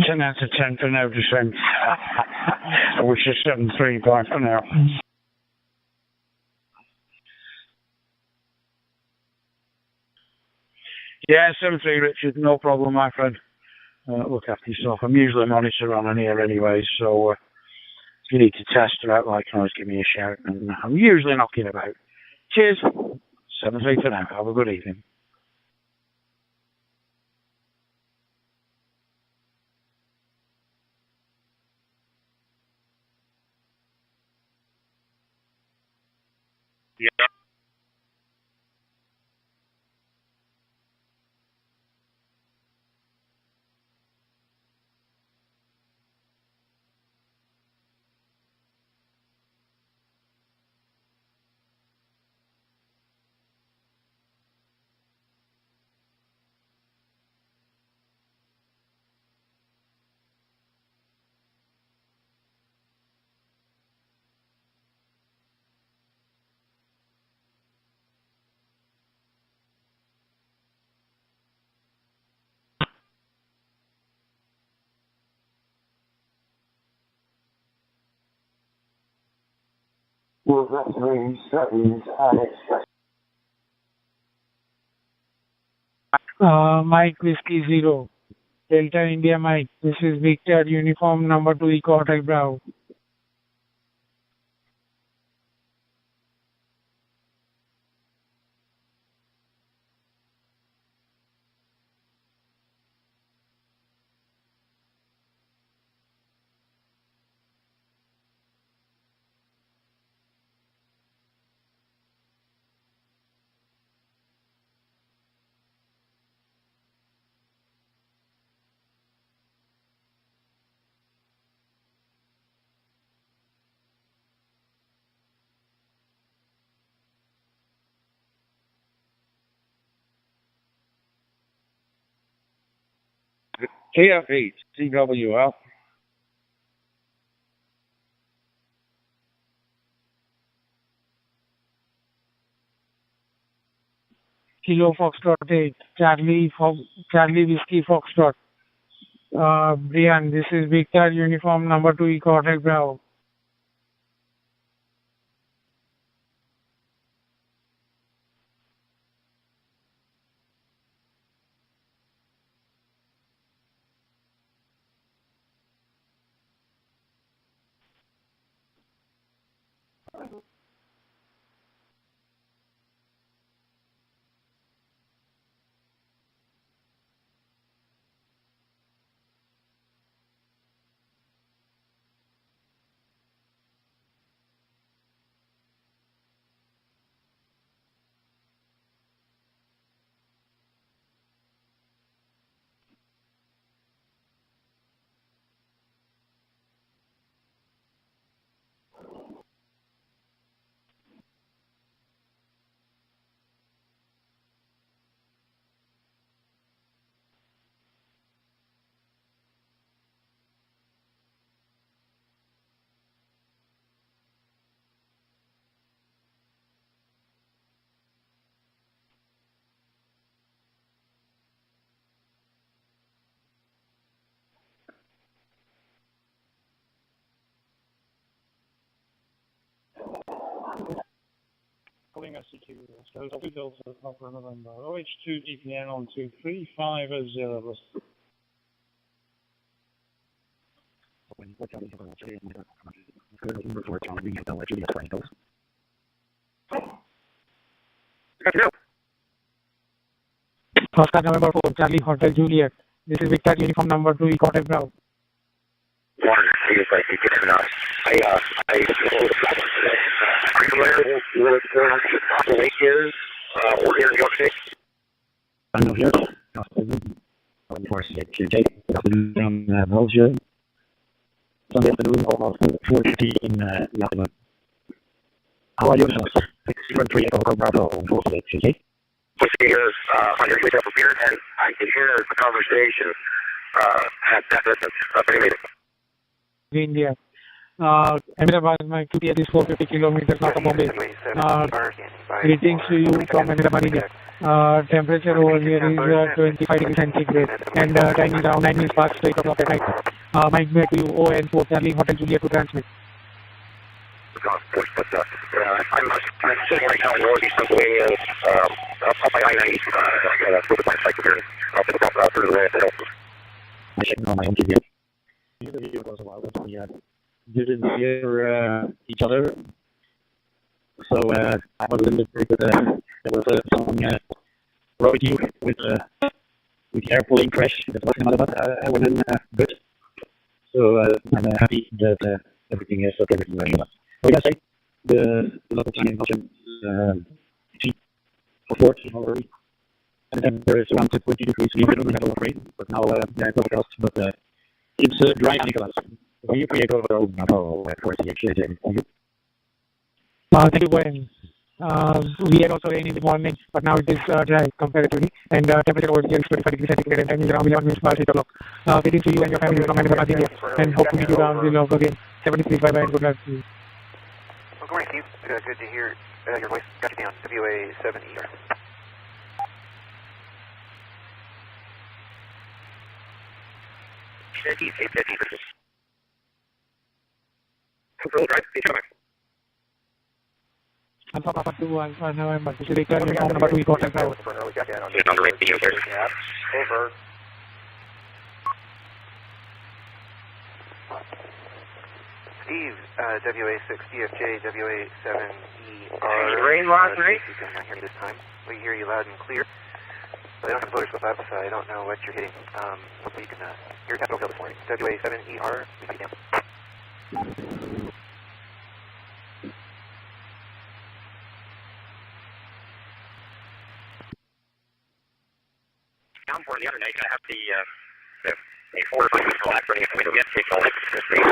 10 out of 10 for no descent. I wish it's 7.35 for now. Yeah, 7.3 Richard, no problem, my friend. Look after yourself. I'm usually a monitor on here anyway, so if you need to test or out, like, you can always give me a shout, and I'm usually knocking about. Cheers. 7.3 for now. Have a good evening. Yeah. Well, that's really strange, Mike Whiskey 0, Delta India Mike. This is Victor Uniform number 2 Eco Hotel Bravo. TF8, CWL. Kilo Foxtrot 8, Charlie Whiskey Foxtrot. Brian, this is Victor Uniform number 2 Eco Hotel Bravo. Calling us to those two bills of November. OH2 DPN on 23500. Oscar November 4, Charlie Hotel Juliet. This is Victor Uniform number 2 Eco Hotel Bravo. Are you familiar with the lake is over here in New York City? I know here. Of course, you take Belgium. Sunday afternoon, almost 4:50 in the afternoon. How are you? 613 Echo Bravo on 48, okay? Whiskey is under yourself prepared, and I can hear the conversation at that distance. Pretty amazing. India. Ahmedabad, my QTS is 450 kilometers north of Bombay. Greetings to you from Ahmedabad, India. Temperature over here is 25 degrees centigrade, and time is around 9 minutes past 8 o'clock at night. Mike met you ON4 Charlie Hotel Juliet to transmit. I'm sitting right now in northeast Pennsylvania, up by I-90, with my cycle here. I'll take a couple out through the way. I should know my own video. The video goes a while, but we didn't hear each other. So I was a little bit there was some road you with the airplane crash that was another, but I wasn't good. So I'm happy that everything is okay. What did I say? The local time in Belgium is 40 already. And then there is around 20 degrees. We don't have a lot of rain, but now it's overcast, but it's dry and Nicholas. When you create over the 40 actually, Thank you, Gwen. We had also rain in the morning, but now it is dry comparatively, and temperature over here is 25 degrees centigrade, and time is around 11 minutes past 8 o'clock. Waiting to you and your family from Hyderabad, India, and hope to meet you around the log again. 73, bye-bye, and good luck to you. Well, good morning, Steve. Good to hear your voice. Got you down. WA7ER. Alpha Papa 2 Alpha November. This is return uniform number 2 contact now. On the radio here. Hey, Bird. Steve, WA6 DFJ, WA7ER. Rain last night? You can hear me this time. We hear you loud and clear. But I don't have voters slip up, so I don't know what you're hitting. Hopefully you can hear Capitol Hill this morning. WA7ER, we got you down. Down for the other night, I have the 4 or 5 weeks relax running at the window yet. Take all this clean up.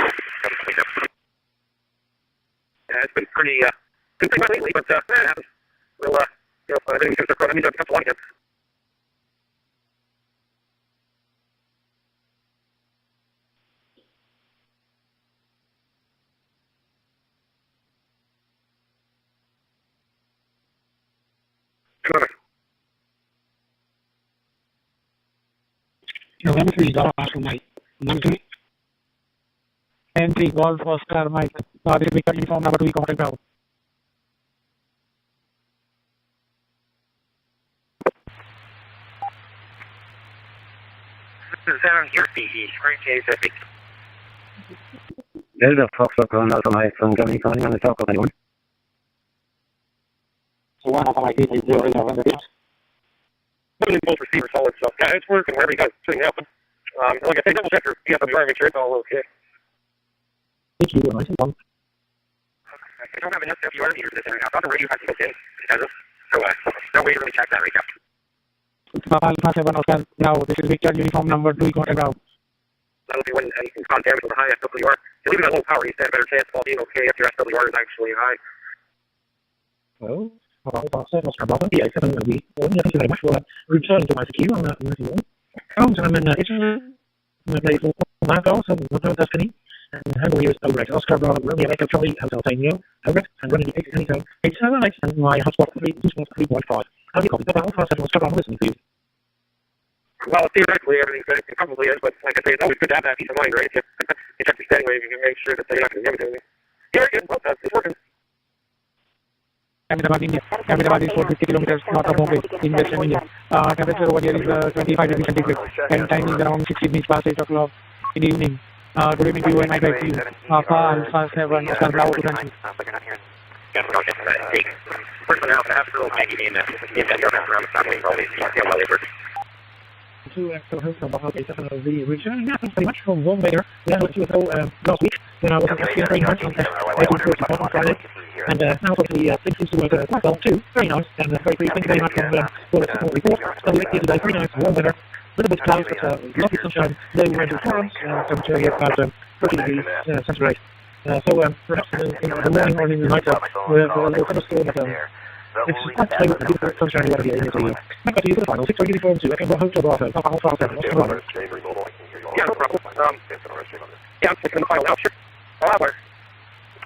It's been pretty wet lately, but that happens. We'll, I think we can start running up the line again. November 3, Golf Oscar Mike. Number 3, Golf Oscar Mike. This is Victor uniform number 2, contact now. This is Aaron here, BE. Great case, I think. There's a talk stuff going on from Germany calling on the talk of anyone. So one of my people is doing Both receivers solid, so yeah, it's working wherever you guys sitting out. Like I say, double check your PSWR, make sure it's all okay. Thank you, nice and long. I don't have an SWR meter for this area now. So on the radio has to go in. So no way to really check that right now. Alpha 7 Oscar now. This is Victor uniform number 2, contact now. That'll be when anything's gone damage with a high SWR. You're leaving at low power, you stand a better chance of all being okay if your SWR is actually high. Well, Alpha 7 Oscar Bravo, the A7 will be. Well, thank you very much for returning to my secure on that. I'm in Italy. I play for Marco, so North Tuscany. And handle here is Albrecht. Oscar Bravo, Romeo Echo Charlie, Hotel Tanio, Albrecht, and running the 8 anytime. 878, and my hotspot 3.5. How do you call it? Alpha 7 Oscar Bravo, listening to you. Well, theoretically, everything's good. It probably is, but like I say, it's always good to have that peace of mind, right? You check your setting where you can make sure that you're not going to do everything. Yeah, good. Well, it's working. Ahmedabad, India. Ahmedabad is 450 kilometers north of Bombay, in western India. Temperature over here is 25 degrees centigrade, and time is around 16 minutes past 8 o'clock in the evening. Good evening to you and my guide to you. Alpha 7 Oscar Bravo to transmit. Person out, the hospital, Maggie, and the government around the family, always, while they work. To the return happened pretty much from Bombay there. We had a UFO last week when I was at the very hard on 18:45 on Friday. And now obviously things seem to work quite well too. Very nice and very brief. Thank you very much for the support report. So we today, very nice warm weather. A little bit cloudy, but lovely sunshine. Low rental forums. Temperature here about 30 degrees centigrade. So perhaps in the morning or in the night we'll have a little thunderstorm, but it's quite stable. A beautiful sunshine weather here in Italy. Back to you for the final. 6 uniform 2. Echo Hotel Bravo. Alpha 7. Yeah, no problem. Yeah, I'm taking the final now. Sure. I'll have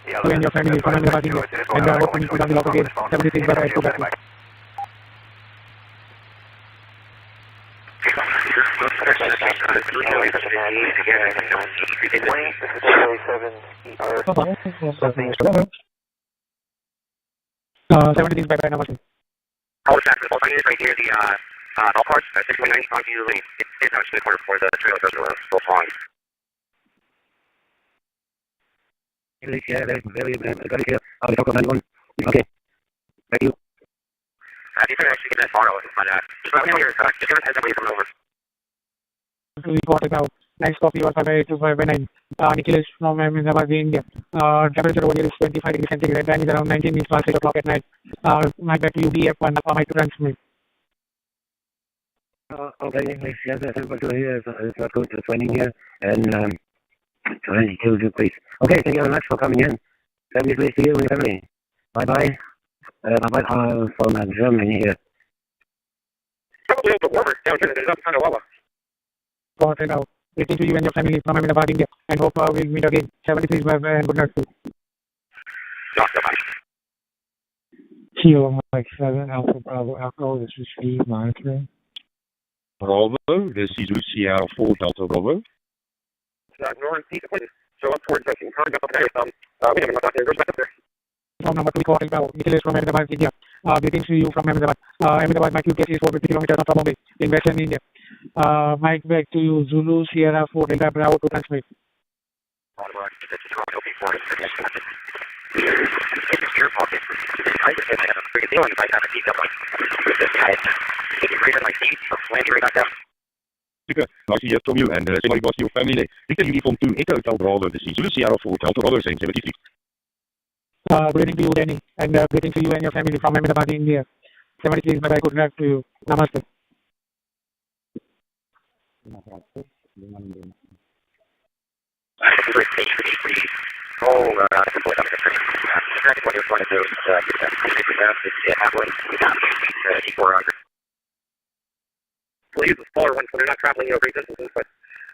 You and your family from Ahmedabad, India. And hope to meet you down the log again. 73, bye-bye. 73 by number 2. All traffic, all I need is right here, the all parts, 619 on you lane. It's out to the corner for the trailer doesn't go flying. Okay, thank you. You can actually get that far over, but just let me know your just give us a heads up when you're coming over. We got it now. Nice copy or 58259. Nikhil from Ahmedabad, India. Temperature over here is 25 degrees centigrade. Time is around 19 minutes past 8 o'clock at night. My back to UDF1 mic to transmit. Okay, English, yes, everybody here is not going to training here, and 22 please. Okay, thank you very much for coming in. Family, please see you and your family. Bye-bye. Bye-bye from Germany here. Probably a little bit warmer down here than it is up kind of Wawa. Got it out. Greeting to you and your family from Ahmedabad, India. And hope we'll meet again. 73 bye-bye and good night too. Kilo Mike 7 Alpha Bravo Echo. This is Steve monitoring. Bravo, this is Seattle 4 Delta Bravo. Northeast Clinton. So up towards like Chicago up there. We haven't got there. Goes back up there. From number 2 quarter now. Nikhil from Ahmedabad, India. Greetings to you from Ahmedabad. Ahmedabad, my QTS is 450 kilometers from Bombay in Western India. Mike back to you. Zulu Sierra 4 Delta Bravo to transmit. It's your pocket. I just said I have a freaking feeling if I have a teacup like this guy. Can you read it like these? Landing right back down. Nice to hear from you and say my regards to your family. Victor Uniform 2 Echo Hotel Bravo. This is Zulu Sierra 4 Delta Bravo saying 73. Greeting to you, Danny, and greeting to you and your family from Ahmedabad, India. 73 bye-bye, good night to you. Namaste. We'll use the smaller ones when they're not traveling, great distances, but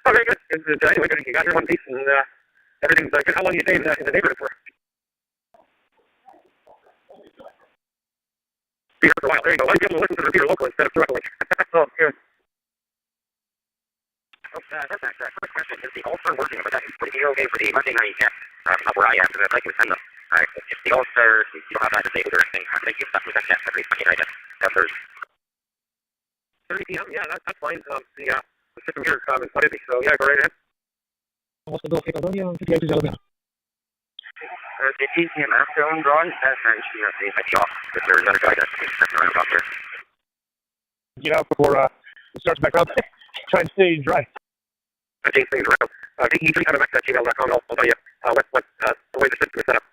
very good. Anyway, you got here one piece and everything's good. How long do you stay in the neighborhood for? Be here for a while. There you go. I'll be able to listen to the repeater local instead of directly. Oh, good. That's that. First question is the All-Star working, but that's the hero game for the Monday night not where I am, because I'd like you to send them. Alright, if the All-Star, you don't have that disabled or anything, I think you're stuck with that every Monday night at Thursday. 30 p.m. Yeah, that's fine. The system here is quite busy, so yeah, go right ahead. The TCMF film drawing, that's actually the off. If there's another guy that's around out there. Get out before it starts back up. Try and stay dry. I think things around. You can kind of back to gmail.com. I'll tell you what the way the system is set up.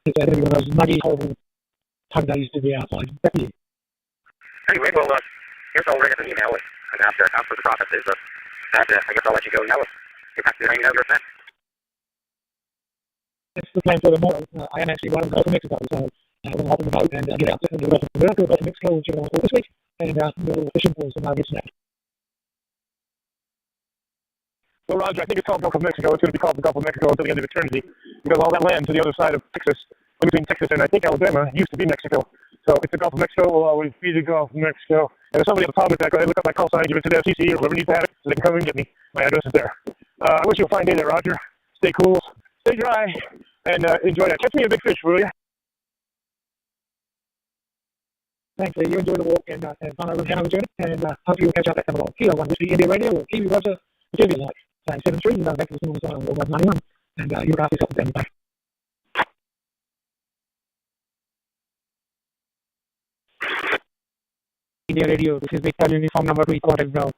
It's muddy hole. How that used to be outside. Anyway, well, here's all we're going to email it. And after the process is I guess I'll let you go now. Get back to the email address. That's the plan for the morning. I am actually going to go to Mexico, so I'm going to hop in the boat and get out to the rest of America, go to Mexico, which we're going to go this week, and go to the fishing pools and get snapped. Well, Roger, I think it's called Gulf of Mexico. It's going to be called the Gulf of Mexico until the end of eternity, because all that land to the other side of Texas, between Texas and I think Alabama, used to be Mexico. So it's the Gulf of Mexico. Will always be the Gulf of Mexico. And if somebody has a problem with that, go ahead and look up my call sign, give it to the FCC or whoever needs to have it, so they can come and get me. My address is there. I wish you a fine day there, Roger. Stay cool, stay dry, and enjoy that. Catch me a big fish, will you? Thanks. You enjoy the walk and find out how to do it, and hope you will catch up at some of Kilo 1, Whiskey India Radio, or Kiwi Roger, whichever you like. 73, back to the single channel, 91, and you look after yourself and bye. India Radio, this is Victor Uniform number 3, quarter ground.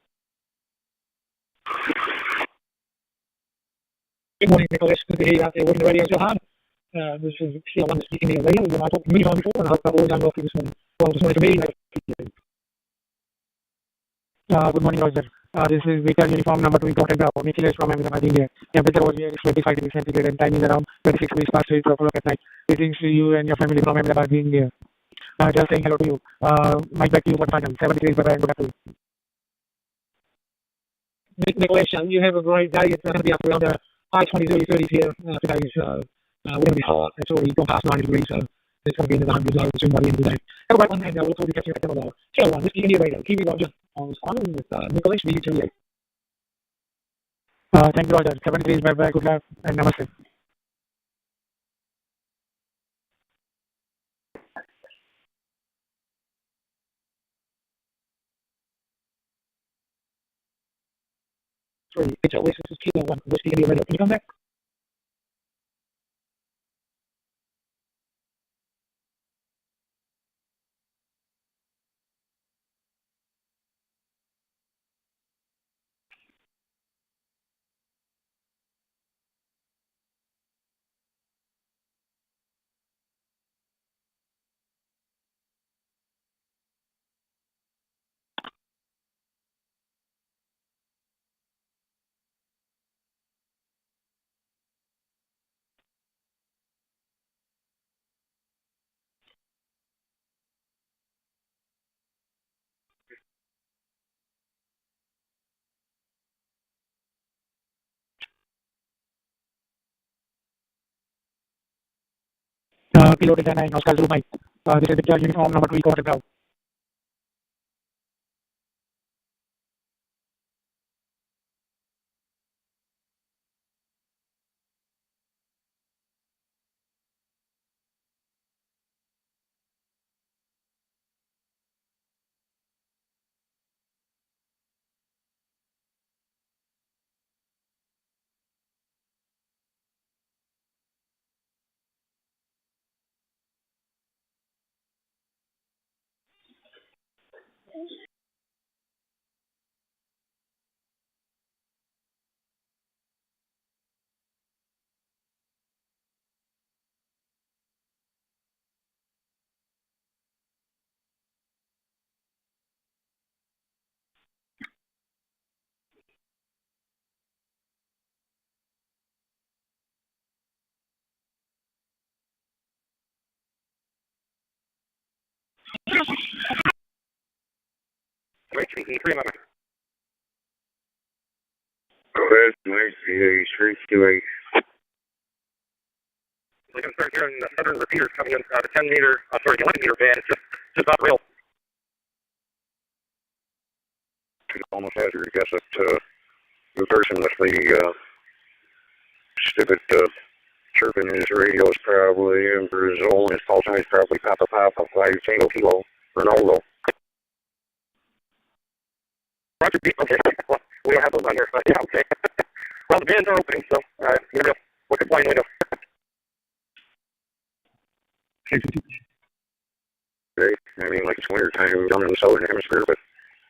Good morning, Nicholas. Good to hear you out there working the radio so hard. This is Kilo 1, Whiskey India Radio. I talked to me on before, and I hope that all done well for you this morning. Well, this morning for me, good morning, Roger. This is Victor Uniform number 2, quarter ground. Nicholas from Ahmedabad, India. Temperature over here is 25 degrees centigrade, and time is around 26 minutes past 8 o'clock at night. Greetings to you and your family from Ahmedabad, India. Just saying hello to you. Mike back to you one final. 73 bye-bye and good afternoon. Nicholas, you have a great day. It's going to be up around the high 20s, early 30s here. Today is we're going to be hot. It's already gone past 90 degrees, so it's going to be in the 100s soon by the end of the day. Have a great one, and we'll talk to you at the end of the show. This is India Radio. Kiwi Roger. Responding with Nicholas V28. Thank you, Roger. 73 bye bye, good luck, and namaste. Sorry, it's always Kilo 1. Whiskey India Radio. Can you come back? Kilo 9, Oscar Zulu Mike. This is the uniform number 3 quarter ground. West Mercury 328. We can start hearing the southern repeaters coming in, the 10 meter, the 11 meter band. It's just off the rail. He almost has your guess that the person with the stupid chirping in his radio is probably in Brazil, and his call sign is probably Papa 5 Tango Kilo Ronaldo. Roger, okay. Well, we don't have those on here, but yeah, okay. Well, the bands are opening, so you know, look at blind window. Okay. I mean, like it's winter time down in the southern hemisphere, but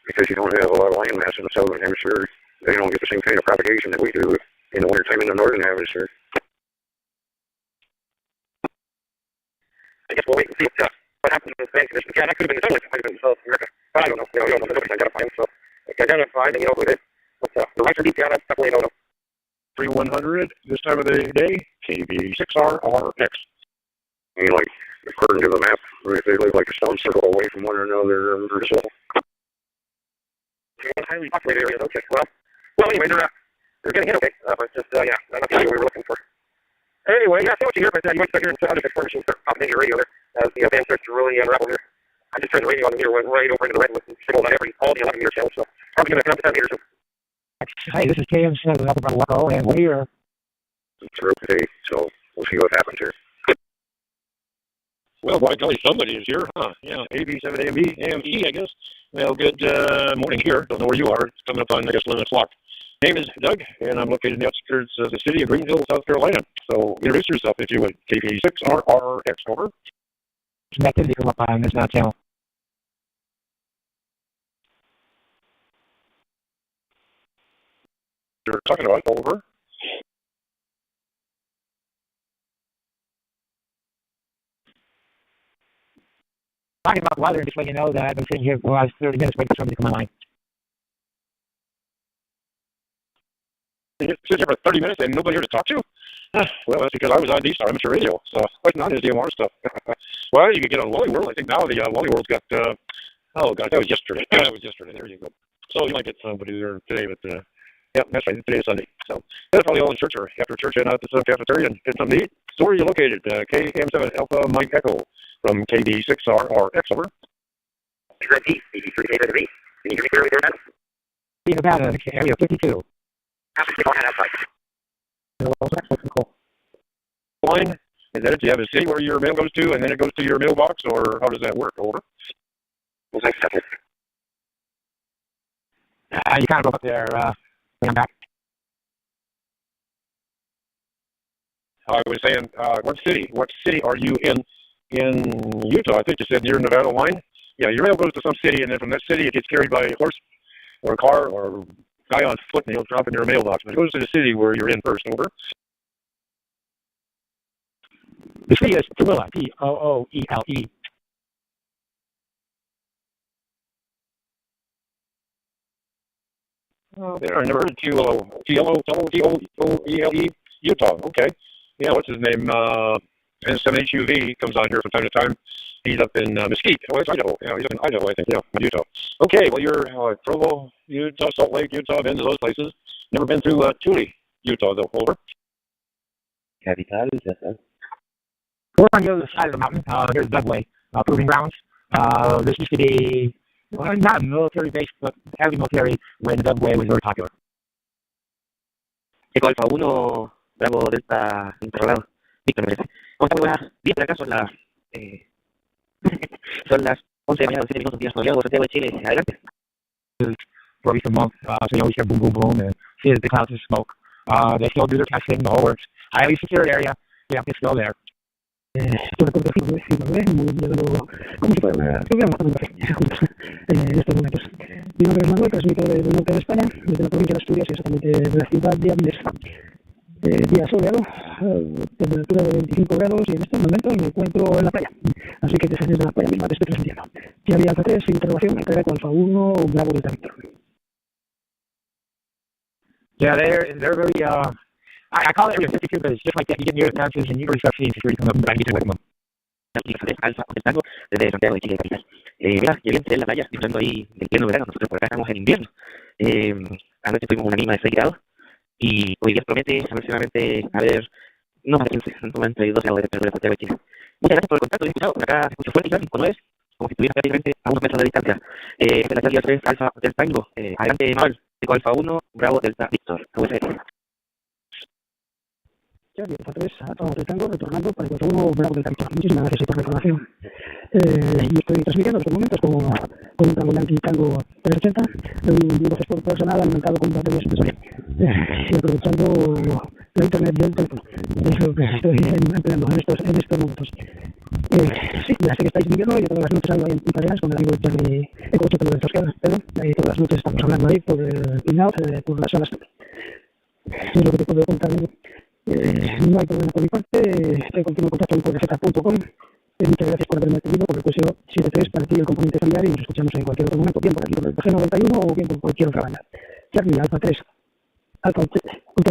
because you don't have a lot of land mass in the southern hemisphere, they don't get the same kind of propagation that we do in the winter time in the northern hemisphere. I guess we'll wait and see what happens in this band condition. Yeah, that could have been the sunlight. It might have been South America. But I don't know. We don't know. Nobody's identified him, so if you identify, then you know who it is. But the rights are deep down. That's definitely a no-no. 3100 this time of the day, KB6RRX. I mean, like, according to the map, they live like a stone circle away from one another in Brazil. Highly populated areas. Okay. Well, anyway, they're getting hit, okay. But just, yeah, not the area we were looking for. Anyway, yeah, I see what you hear, but you might start hearing some other information start popping into your radio there as the band starts to really unravel here. I just turned the radio on the meter, went right over into the red with signals on all the 11 meter channels, so probably going to come up to 10 meters soon. Hi, this is KM7 up from Waco, and we're through today, so we'll see what happens here. Well, by golly, somebody is here, huh? Yeah, AB7AME, I guess. Well, good morning here. Don't know where you are. It's coming up on, I guess, 11 o'clock. Name is Doug, and I'm located in the outskirts of the city of Greenville, South Carolina. So introduce yourself, if you would. KB6RRX, over. activity come up on this channel. You're talking about, over. Talking about weather, just let you know that I've been sitting here for the last 30 minutes waiting for somebody to come online. You sit here for 30 minutes and nobody here to talk to? Well, that's because I was on D-Star Amateur Radio, so I wasn't on his DMR stuff. Well, you could get on Wally World. I think now the Wally World's got, oh, God, that was yesterday. That was yesterday. There you go. So you might get somebody there today, but, yeah, that's right. Today is Sunday. So that's probably all in church or after church and out to some cafeteria and get something to eat. So where are you located? KM7 Alpha Mike Echo from KB6RRX, over. Red D, BB3 to V. Can you hear me clearly there, Ben? Being about area 52. Absolutely don't have outside. Line, and then do you have a city where your mail goes to, and then it goes to your mailbox, or how does that work? Over. Well, thanks, Captain. You kind of go up there, when I'm back. I was saying, what city are you in Utah? I think you said near Nevada line. Yeah, your mail goes to some city, and then from that city it gets carried by a horse or a car or a guy on foot, and he'll drop in your mailbox. But it goes to the city where you're in first. Over. The city is Tooele, Tooele. Oh, there, I never heard of Tooele, Utah. Okay. Yeah, what's his name? N7HUV comes on here from time to time. He's up in Mesquite. Oh, it's Idaho. Yeah, he's up in Idaho, I think. Yeah, Utah. Okay, well, you're Provo, Utah, Salt Lake, Utah. Been to those places. Never been to Thule, Utah, though. Over. Capital, yes, sir. We're on the other side of the mountain. There's Dugway, proving grounds. This used to be, well, not military base, but heavy military when the Dugway was very popular. Eco Alfa 1, Bravo Delta interrogado. Víctor, me parece. ¿Cómo está? Muy buenas. Bien, por acá son las 11 de la mañana, 7 minutos, días soleados, Santiago de Chile. Adelante. For recent month, so you always hear boom, boom, boom, and see the clouds of smoke. They still do their testing, the whole works. Highly secured area. Yeah, it's still there. Muy como si fuera una en estos momentos. Mi nombre es Manuel, transmito desde el norte de España, desde la provincia de Asturias, exactamente de la ciudad de Andes. Día soleado, temperatura de 25 grados y en este momento me encuentro en la playa. Así que desde la playa misma te estoy transmitiendo. Si había Alfa 3, interrogación, me carga con Alfa 1, Bravo Delta Víctor. Yeah, they're very, I call it Area 52 because it's just like that. You get near the fences and you already start seeing security come up and try to get away from them. Alfa contestando desde Santiago de Chile, capital. Mira, qué bien se ve en la playa, disfrutando ahí del pleno verano. Nosotros por acá estamos en invierno. Anoche tuvimos una mínima de 6 grados y hoy día promete aproximadamente haber no más de 15, en un momento de 12 grados de temperatura en Santiago de Chile. Muchas gracias por el contacto, bien escuchado. Por acá se escucha fuerte y claro, con 9, como si estuviera prácticamente a unos metros de distancia. Esta es la Charlie 3 Alfa Delta Tango. Adelante, Manuel. Eco Alfa 1, Bravo Delta Víctor. Alfa 3, Alfa Tango, retornando para el 1, Bravo Delta Víctor. Muchísimas gracias por la información. Y estoy transmitiendo en estos momentos con un Tango Yankee Tango 380, un Vivo Sport personal alimentado con baterías sensorial. Y aprovechando la internet del teléfono. Es lo que estoy empleando en estos momentos. Sí, ya sé que estáis en invierno y todas las noches hago ahí en tareas con el amigo Charlie Eco 8 de Toscana, pero todas las noches estamos hablando ahí por el pin-out, por las salas. Es lo que te puedo contar. No hay problema por mi parte, estoy en continuo contacto con gaceta.com. Muchas gracias por haberme atendido por el QSO 73 para ti el componente familiar y nos escuchamos en cualquier otro momento, bien por aquí por el PG91 o bien por cualquier otra banda. Charlie, Alfa 3, Alfa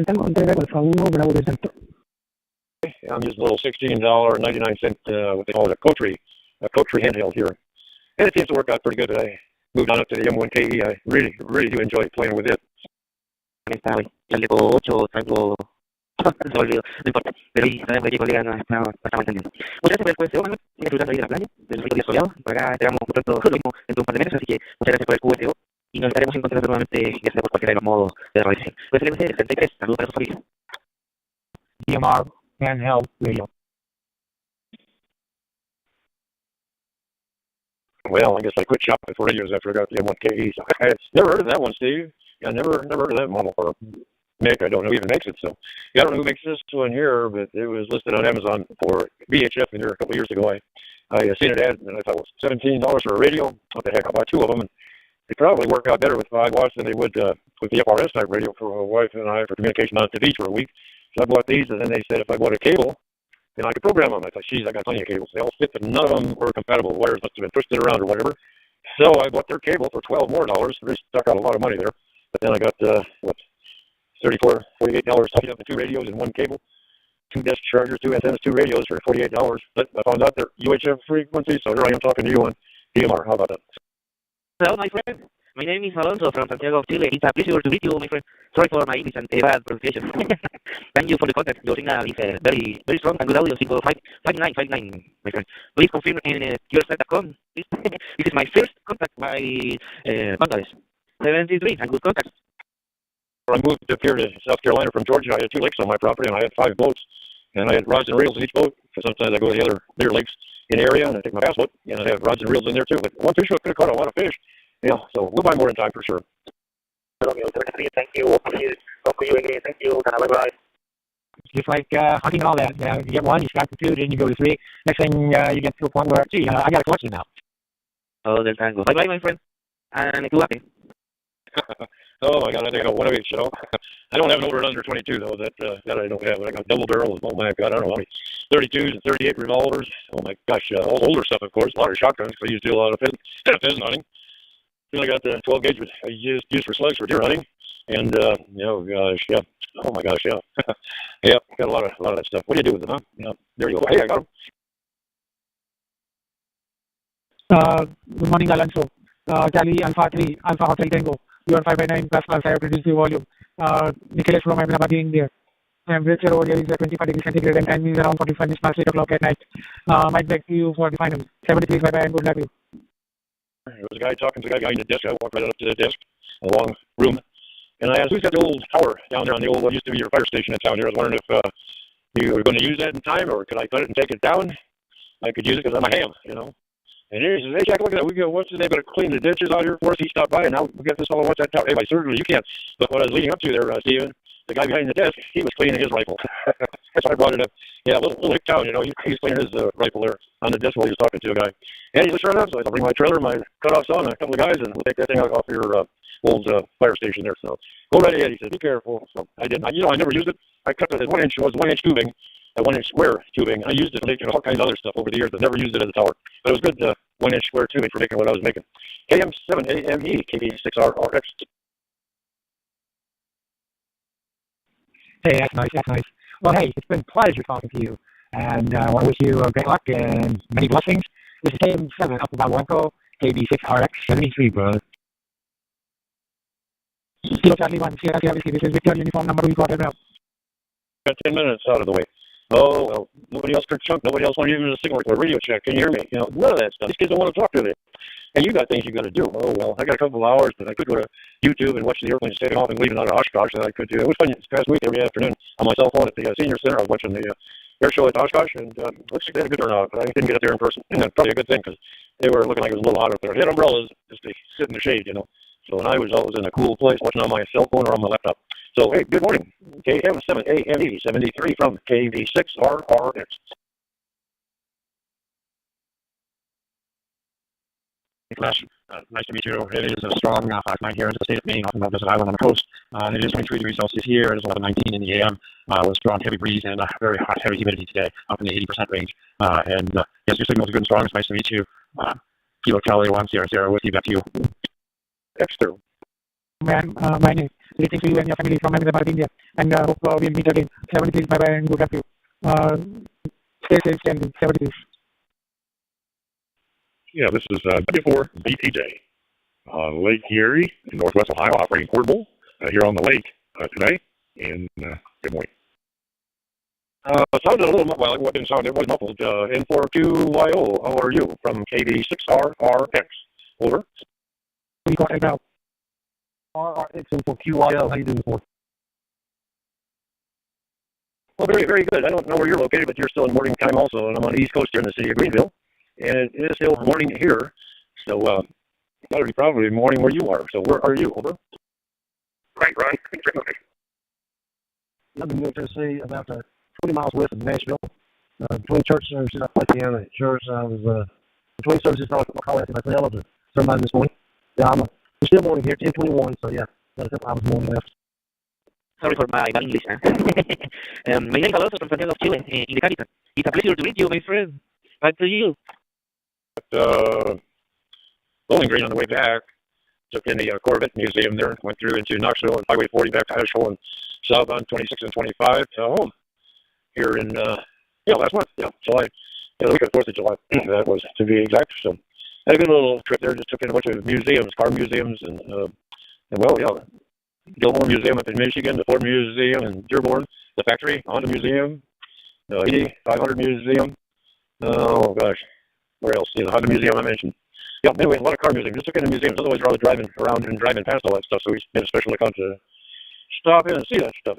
Tango, entrega Alfa 1, Bravo Delta Víctor. I'm using a little $16.99, what they call it, a Coterie handheld here. And it seems to work out pretty good. I moved on up to the M1KE. I really do enjoy playing with it. Está hoy. Ya le pongo 8, traigo... se me olvidó, no importa. Pero ahí sabemos que colega nos estamos entendiendo. Muchas gracias por el QSO, Manuel. Disfrutando ahí de la playa, del rico día soleado. Por acá esperamos muy pronto lo mismo dentro de un par de meses, así que muchas gracias por el QSO. Y nos estaremos encontrando nuevamente, ya sea por cualquiera de los modos de realización. Pues el MC 63, saludos para su familia. DMR, handheld radio. Well, I guess I quit shopping for radios after I got the M1KE. So I never heard of that one, Steve. Yeah, never heard of that model. Or Mick, I don't know who even makes it. So yeah, I don't know who makes this one here, but it was listed on Amazon for VHF in here a couple of years ago. I seen it ad, and I thought it was $17 for a radio. What the heck, I'll buy 2 of them. And they probably work out better with 5 watts than they would with the FRS type radio for my wife and I for communication out to the beach for a week. So I bought these, and then they said if I bought a cable, then I could program them. I thought, geez, I got plenty of cables. They all fit, but none of them were compatible. The wires must have been twisted around or whatever. So I bought their cable for $12 more. They stuck out a lot of money there. But then I got, $34, $48 stuffed up in 2 radios and 1 cable, 2 desk chargers, 2 antennas, 2 radios for $48. But I found out they're UHF frequencies, so here I am talking to you on DMR. How about that? Hello, my friend. My name is Alonso from Santiago, Chile. It's a pleasure to meet you, my friend. Sorry for my English and bad pronunciation. Thank you for the contact. Your signal is very, very strong and good audio. 55959, my friend. Please confirm in yourself.com. This is my first contact by Bangladesh. 73 and good contact. I moved up here to South Carolina from Georgia. I had 2 lakes on my property, and I had 5 boats. And I had rods and reels in each boat, because sometimes I go to the other bigger lakes in the area, and I take my bass boat, and I have rods and reels in there too. But one fish hook could have caught a lot of fish. Yeah, so we'll buy more in time for sure. Thank you. Hope you again. Thank you. Bye-bye. Just like hunting and all that. You get 1, you start to 2, then you go to 3. Next thing you get to a point where, gee, I got a collection now. Oh, there's tango. Bye-bye, my friend. And too happy. Oh my God, I think I got 1 of each, you know. I don't have an older under 22 though. That I don't have. I got double barrels. Oh my God, I don't know how many 32s and 38 revolvers. Oh my gosh, all older stuff, of course. A lot of shotguns. I used to do a lot of pheasant hunting. Then I got the 12 gauge, which I used for slugs for deer hunting. And oh gosh, yeah. Oh my gosh, yeah. Yeah, got a lot of that stuff. What do you do with them, huh? Yeah, there you go. Hey, I got them. Good morning, Alonso. Charlie Alpha 3, Alpha Hotel Tango. You are 5/9 plus plus. I have reduced the volume. Nicholas from Ahmedabad being there. Temperature over here is at 25 degrees centigrade and time is around 45 minutes past 8 o'clock at night. Might back to you for the final. 73, bye bye and good luck. There was a guy talking to the guy behind the desk. I walked right up to the desk, a long room, and I asked, who's got the old tower down there on the old, what used to be your fire station in town here? I was wondering if you were going to use that in time, or could I cut it and take it down? I could use it because I'm a ham, you know. And here he says, hey, Jack, look at that. We go, what's his name? Going to clean the ditches out here for us. He stopped by, and now we got this fellow. What's that tower? Hey, by certainly you can't. But what I was leading up to there, Steven, the guy behind the desk, he was cleaning his rifle. That's why I brought it up. Yeah, little hick town, you know. He was cleaning his rifle there on the desk while he was talking to a guy. And he was sure enough, so I'll bring my trailer, my cutoff saw, and a couple of guys, and we'll take that thing out off your old fire station there. So go right ahead. He said, be careful. So I didn't. I never used it. I cut it. 1 inch was 1 inch tubing. A 1 inch square tubing. I used it to make all kinds of other stuff over the years, but never used it as a tower. But it was good 1 inch square tubing for making what I was making. KM7AME, KB6RRX. Hey, that's nice, that's nice. Well, hey, it's been a pleasure talking to you. And I want to wish you great luck and many blessings. This is KM7 up about Wanko, KB6RX 73, brother. Kilo Charlie 1, Sierra Sierra Whiskey. This is Victor uniform number we got it now. Got 10 minutes out of the way. Oh, well, nobody else could chunk. Nobody else wanted to use a signal or a radio check. Can you hear me? You know, none of that stuff. These kids don't want to talk to me. And you got things you got to do. Oh, well, I got a couple of hours, but I could go to YouTube and watch the airplanes taking off and leaving out of Oshkosh. And I could do. It was fun this past week every afternoon on my cell phone at the senior center. I was watching the air show at Oshkosh, and looks like they had a good turnout, but I didn't get up there in person. And that's probably a good thing because they were looking like it was a little hot up there. They had umbrellas just to sit in the shade, you know. So I was always in a cool place watching on my cell phone or on my laptop. So, hey, good morning. KM7AME 73 from KV6RRX. Nice to meet you. It is a strong hot night here in the state of Maine, off of Desert Island on the coast. It is 23 degrees Celsius here. It is 11:19 in the AM. With strong, heavy breeze and very hot, heavy humidity today, up in the 80% range. Yes, your signal is good and strong. It's nice to meet you. Kilo Charlie 1, Sierra Sierra Whiskey. Back to you. Extra. Man, my name. Greetings to you and your family from Ahmedabad, India. And hope we'll meet again. 73, bye bye and good luck to you. Stay safe and 73. Yeah, this is W4 BTJ. Lake Erie in Northwest Ohio, operating portable here on the lake today. And good morning. It sounded a little, well, it didn't sound, it was muffled. N4QYO, how are you? From KV6RRX. Over. We got it now. RRX N4QYO, how you doing, for? Well, very, very good. I don't know where you're located, but you're still in morning time also, and I'm on the East Coast here in the city of Greenville. And it is still morning here, so that'll be probably morning where you are. So where are you? Over. Right, Ron. I'm in Tennessee, about 20 miles west of Nashville. Between church services, I played piano at church. I was between services, I was calling it my hell to somebody this morning. Yeah, we're still morning here, 10:21. So yeah, got a couple hours morning left. Sorry for my bad English. My name is Alonso from Santiago of Chile, in the capital. It's a pleasure to meet you, my friend. Back to you. Bowling Green on the way back. Took in the Corvette Museum there. Went through into Knoxville and Highway 40 back to Asheville and southbound 26 and 25 to home. Here in, last month. Yeah, July. Yeah, the week of 4th of July. That was, to be exact. So had a good little trip there. Just took in a bunch of museums, car museums, and well, yeah. Gilmore Museum up in Michigan, the Ford Museum in Dearborn, the factory, Honda Museum, the 8500 Museum. Oh gosh, where else? The Honda Museum I mentioned. Yeah, anyway, a lot of car museums. Just took in the museums. Otherwise, we're always driving around and driving past all that stuff. So we made a special account to stop in and see that stuff.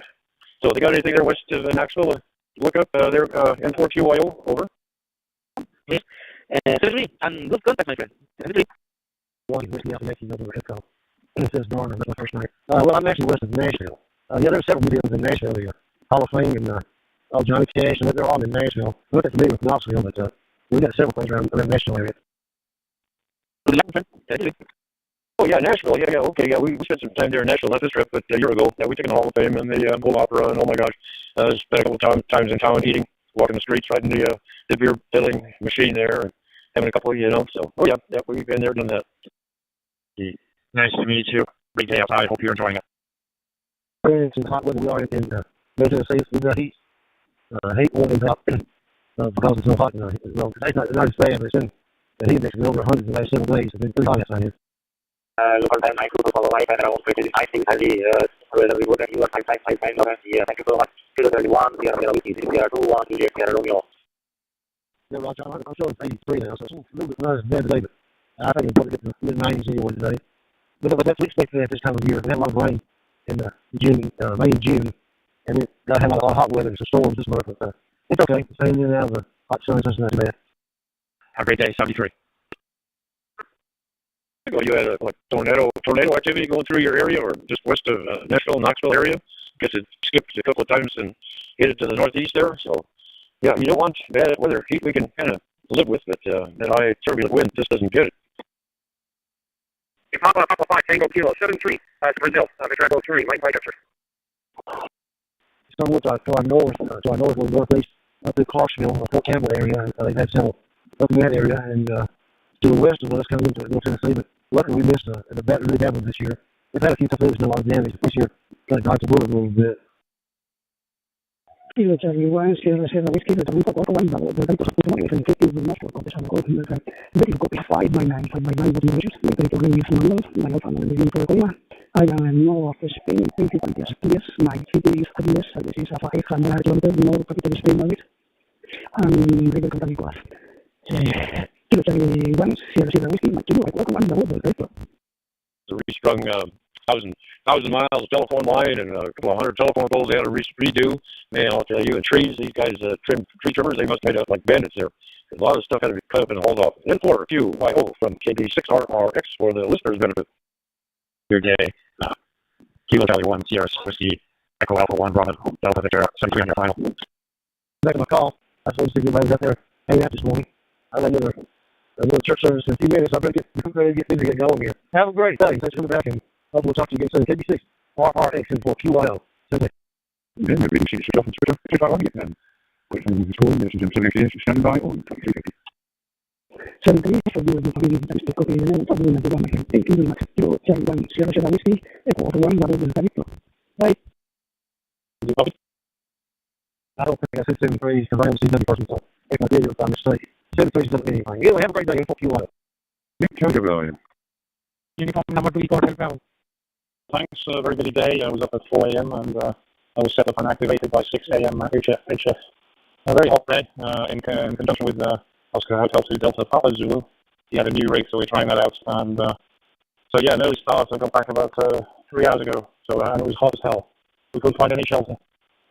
So they got anything there west of Knoxville? Look up there, N4QYO, over. Yes. Certainly, and good contact, my friend. Definitely. One whiskey out of Mexico over at Hipco. And it says Dorner, that's my first night. Well, I'm actually west of Nashville. Yeah, there's several museums in Nashville. The Hall of Fame and Johnny Cash, and they're all in Nashville. I'm not that familiar with Knoxville, but we got several things around the Nashville area. Oh yeah, Nashville. Yeah. Okay, yeah. We spent some time there in Nashville, not this trip, but a year ago. Yeah, we took in the Hall of Fame and the Old Opera, and oh my gosh, spent a couple times in town eating, walking the streets, riding the beer filling machine there, and having a couple, So, oh yeah, we've been there, done that. Nice to meet you. Great day outside. Hope you're enjoying it. It's in hot weather. We are in Tennessee. We got heat. Hate warming up because it's so hot. Well, it's not as bad, but it's in the heat index has been over 100 in the last several days. It's been pretty hot outside here. Local time, I could follow live and around 20, I think, whether we would have you are 5, thank you so much. Kilo 31, we are Melody, we are 2, 1, Juliet, we are Romeo. Yeah, Roger, I'm showing 83 now, so it's a little bit not as bad today, but I think we'll probably get to the mid-90s anyway today. But that's what we expect at this time of year. We had a lot of rain in June, May and June, and it got had a lot of hot weather and some storms this month, but it's okay. It's hanging in and out of the hot sun, so it's not too bad. Have a great day, 73. You had a tornado activity going through your area, or just west of Nashville, Knoxville area. Guess it skipped a couple of times and hit it to the northeast there. So, yeah, you don't want bad weather. Heat we can kind of live with, but that high turbulent wind just doesn't get it. Papa 5, Tango Kilo 73, to Brazil. Tango 3, right temperature. Somewhat to our north, or northeast, up to Clarksville, Fort Campbell area. They've had several up in that area, and to the west of us coming into North Tennessee, but luckily we missed the really bad one this year. We've had a few tough days, a lot of damage, but this year kind of dodged the bullet a little bit. Kilo Charlie 1, Sierra Whiskey, the Tampa Quarter 1, the type of support is in 50 with Nashville, copy some code, very copy 5 by 9, 5 by 9 with measures, the territory is numbers, my alpha and the for the Coma. I am north of Spain, 20 quantities, yes, my city is yes, this is a 500 kilometers north capital Spain, Madrid, and river Cantabria Class. Kilo Charlie 1, Sierra Whiskey, my kilo, I Quarter 1, the road, The restrung 1,000 miles of telephone line and a couple of 100 telephone poles they had to redo. Man, I'll tell you, and trees, these guys, tree trimmers, they must have made up like bandits there. A lot of stuff had to be cut up and hauled off. And for a few, YO from KB6RRX for the listeners' benefit. Your day. Kilo Charlie 1, Sierra Whiskey, Echo Alpha 1, Bravo, Delta Victor, 73 on your final. Back in my call, I supposed to get everybody out there hanging out this morning. I got another church service in a few minutes. I'm ready to get things to get going here. Have a great day. Thanks for coming back, and we'll talk to you again soon. KB6RRX and for QYO. Ja, wir werden sich auf den Twitter angeben. Und dann ist es das ist im Sinne Standby und 73 for you the family that is the copy and of the Yavapai. Thank you very much. Kilo Charlie 1, Sierra Whiskey, Echo Alpha 1, Bravo, Delta Victor. Bye. I don't think I said 73 because I don't see another person, so if I did, it was by mistake. 73 doesn't mean anything. Anyway, have a great day. For QYO. Uniform number 2, report help. Thanks. A very busy day. I was up at 4 a.m. and I was set up and activated by 6 a.m. HF. A very hot day in conjunction with Oscar Hotel 2 Delta Papa Zulu. He had a new rig, so we're trying that out. And so, yeah, an early start. I got back about 3 hours ago. So it was hot as hell. We couldn't find any shelter.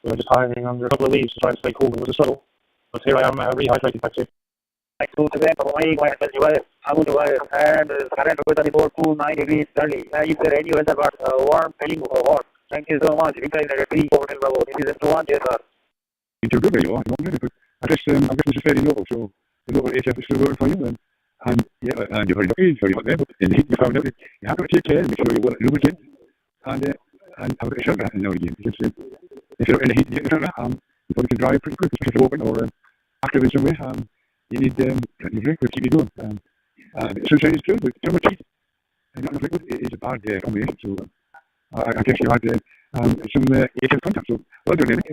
We were just hiding under a couple of leaves to try and stay cool. It was a struggle. But here I am, rehydrated back to you. Like to today, but why I would and current weather report 29 degrees early. Is there any weather but warm, feeling hot? Thank you so much. Reply in the 3 Hotel Bravo. This is M21, yes, sir. You're good where you are. I guess this is fairly local, so the local HF is still working for you, and yeah, and you're very lucky, it's very hot there, but in the heat you found out you have to take care, make sure you lubricate, and have a bit of shelter now and again, because if you're in the heat and you get the shelter, you probably can dry pretty quick, especially if you're open or active in some way, you need plenty of drink to keep you going. Sunshine is good, but too much heat and not enough liquid is a bad combination, so I guess you had some HF contact, so well done, Nick.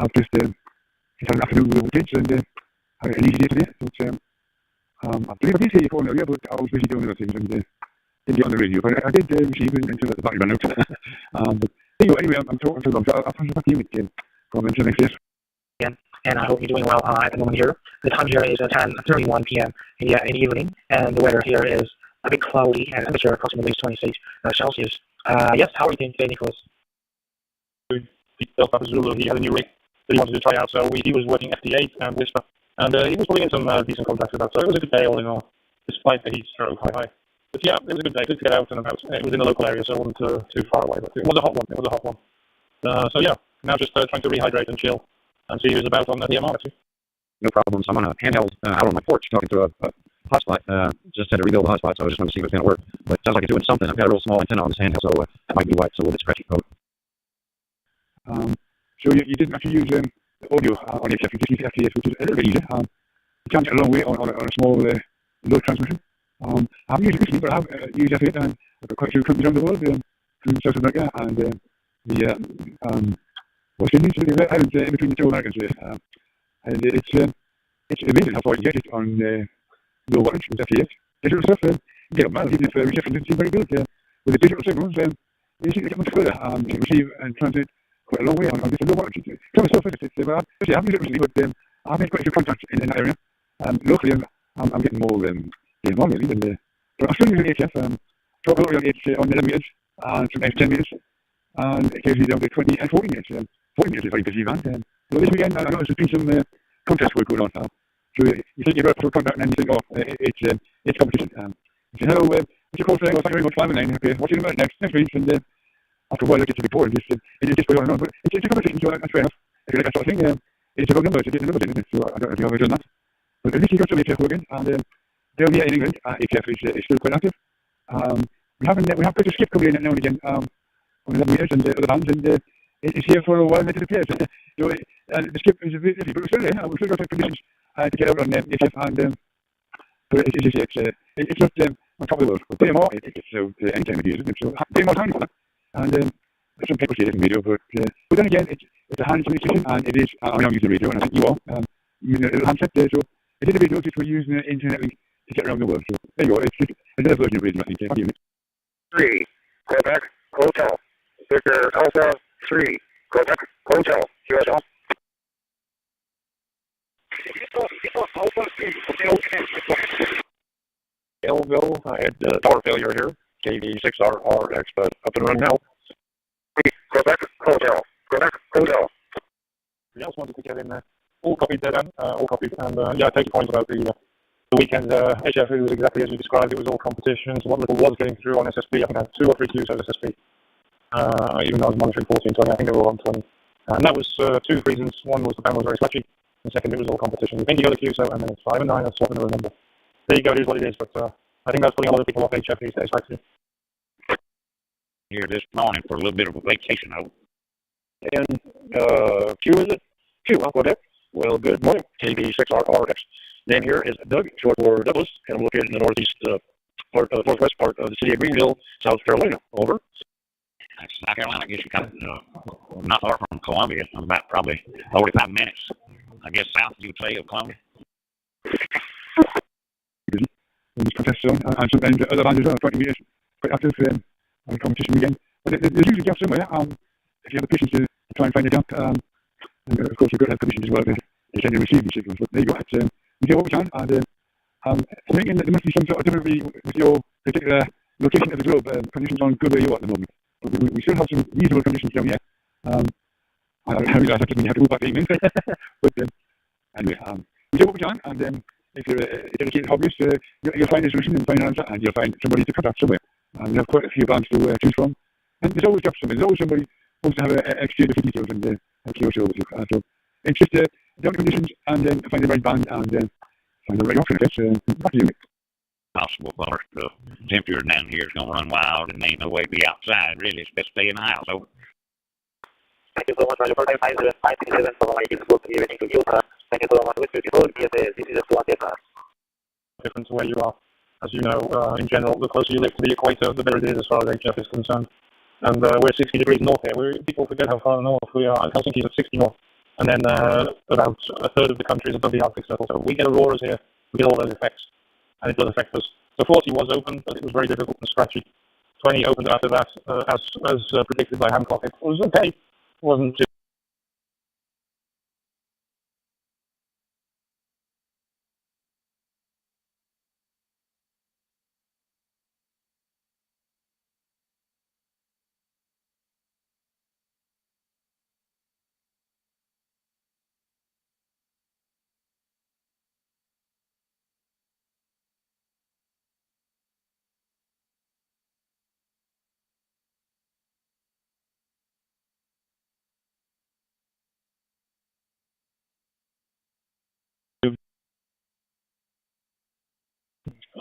I've just had an afternoon with the kids and an easy day today. So I believe I did hear you calling earlier, but I was busy doing other things. And didn't get on the radio, but I did receive it until the battery ran out. But anyway, I'm talking to them, so I'll pass it back to you again. Comment to next year. And I hope you're doing well at the moment here. The time here is 10:31 p.m. in the evening, and the weather here is a bit cloudy, and temperature approximately 26 Celsius. Yes, how are you doing today, Nicholas? Delta Zulu, he had a new rig that he wanted to try out, so he was working FT8 and Whisper, and he was putting in some decent contacts with that, so it was a good day all in all, despite the heat stroke high. But yeah, it was a good day, good to get out and about. It was in the local area, so it wasn't too far away, but it was a hot one, so yeah, now just trying to rehydrate and chill, and see who's about on the DMR too. No problems. I'm on a handheld out on my porch talking to a hotspot. Just had to rebuild the hotspot, so I just wanted to see if it's going to work. But it sounds like it's doing something. I've got a real small antenna on this handheld, so that might be why it's a little bit scratchy. So you didn't actually use audio on APF, you just used FTS, which is a little bit easier. You can't get a long way on a small low transmission. I haven't used it recently, but I have used F8 and I've got quite a few companies around the world, through South America and West Indies, in between the two Americans. And it's amazing how far you get it on low wattage with FTS. Digital stuff, you get up miles, even if reception doesn't seem very good. With the digital signals, you seem to get much further. You can receive and transmit quite a long way on this low wattage. Some stuff is I haven't used it recently, but I've made quite a few contacts in that area. Locally, I'm getting more DMR really than but I'm still using HF. Talk a lot on 11 meters and sometimes 10 meters, and occasionally down to 20 and 40 meters. 40 meters is very busy band. Well, this weekend I know there's been some contest work going on. So you think you're about for contact and then you think, oh, it's competition. You say, hello, what's your call today? Well, thank you very much, 5 and 9. Okay, what's your number next week? And after a while, it gets a bit boring. It just goes on and on. But it's a competition, so that's fair enough. If you like that sort of thing, it's about numbers. It's getting numbers in, isn't it? So I don't know if you've ever done that. But at least you've got some APF working, and down here in England, APF is still quite active. We have quite a skip coming in now and again on 11 meters and other bands, and it's here for a while and then it disappears. So the skip is a bit iffy, but we're still there. We've still got some conditions to get out on APF, and but it's not on top of the world. But DMR, it's out anytime of year, isn't it? So DMR time for that. And some people say it in radio, but then again, it's a hands solution, and it is. I mean, I'm using the radio, and I think you are. Using a little handset there, so it is a radio just for using the internet link to get around the world. So there you go. It's just another version of radio, I think. 3, Quebec Hotel. Victor Alpha 3, Quebec Hotel. QSL. Elville, I had tower failure here. KV6RRX, but up and running now. Quebec Hotel. Quebec Hotel. We also wanted to get in all copied there then, all copied, and yeah, I take your point about the weekend HF. It was exactly as you described. It was all competitions. What little was getting through on SSB, I think I had 2 or 3 queues of SSB, even though I was monitoring 1420, I think they were on 20. And that was 2 reasons. One was the band was very sketchy, and second, it was all competition. We think you got a queue, so, and then it's 5 and 9, that's what I remember. There you go, it is what it is, but I think that's putting a lot of people off HF these days, right? Here this morning for a little bit of a vacation out. And Q is it? Q, Uncle Dick. Well, good morning, KB6RRX. Name here is Doug, short for Douglas, and I'm located in the northwest part of the city of Greenville, South Carolina. Over. That's South Carolina. I guess you got not far from Columbia. I'm about probably 45 minutes, I guess, south, you would say, of Columbia. In this contest zone, and sometimes other bands as well, 20 meters, quite active on the competition weekend. But there's usually gaps somewhere, if you have the patience to try and find a gap. And of course, you've got to have permission as well to send and receive these signals. But there you go. We do what we can, and I'm thinking that there must be some sort of difficulty with your particular location of the globe. Conditions aren't good where you are at the moment. But we still have some reasonable conditions down here. I realize that doesn't mean you have to go back to England. But anyway, we do what we can, and if you're a dedicated hobbyist, you'll find a solution and find an answer, and you'll find somebody to contact somewhere. And we have quite a few bands to choose from. And there's always gaps somewhere. There's always somebody who wants to have an exchange of details and clear show with you. So it's just down to conditions, and then find the right band and find the right option, I guess. Back to you, Nick. Possible, but the temperature down here is going to run wild, and there ain't no way to be outside, really. It's best to stay in the house. So. Thank you so much, Roger. 557 for my supposed to be ready to use. Thank you so much. This is a different to where you are. As you know, in general, the closer you live to the equator, the better it is as far as HF is concerned. And we're 60 degrees north here. People forget how far north we are. Helsinki's at 60 north. And then about a third of the country is above the Arctic Circle. So we get auroras here. We get all those effects. And it does affect us. So 40 was open, but it was very difficult and scratchy. 20 opened after that, as predicted by Hancock. It was okay. It wasn't too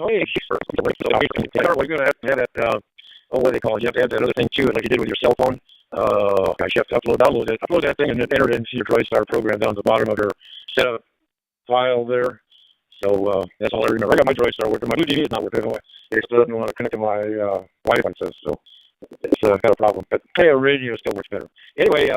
Oh, yeah, we're going to have that, what do they call it? You have to have that other thing too, like you did with your cell phone. Gosh, you have to upload that thing and then enter it into your TriStar program down at the bottom of your setup file there. So that's all I remember. I got my TriStar working. My Blue TV is not working. It still doesn't want to connect to my Wi-Fi, so it's got a problem. But hey, our radio still works better. Anyway,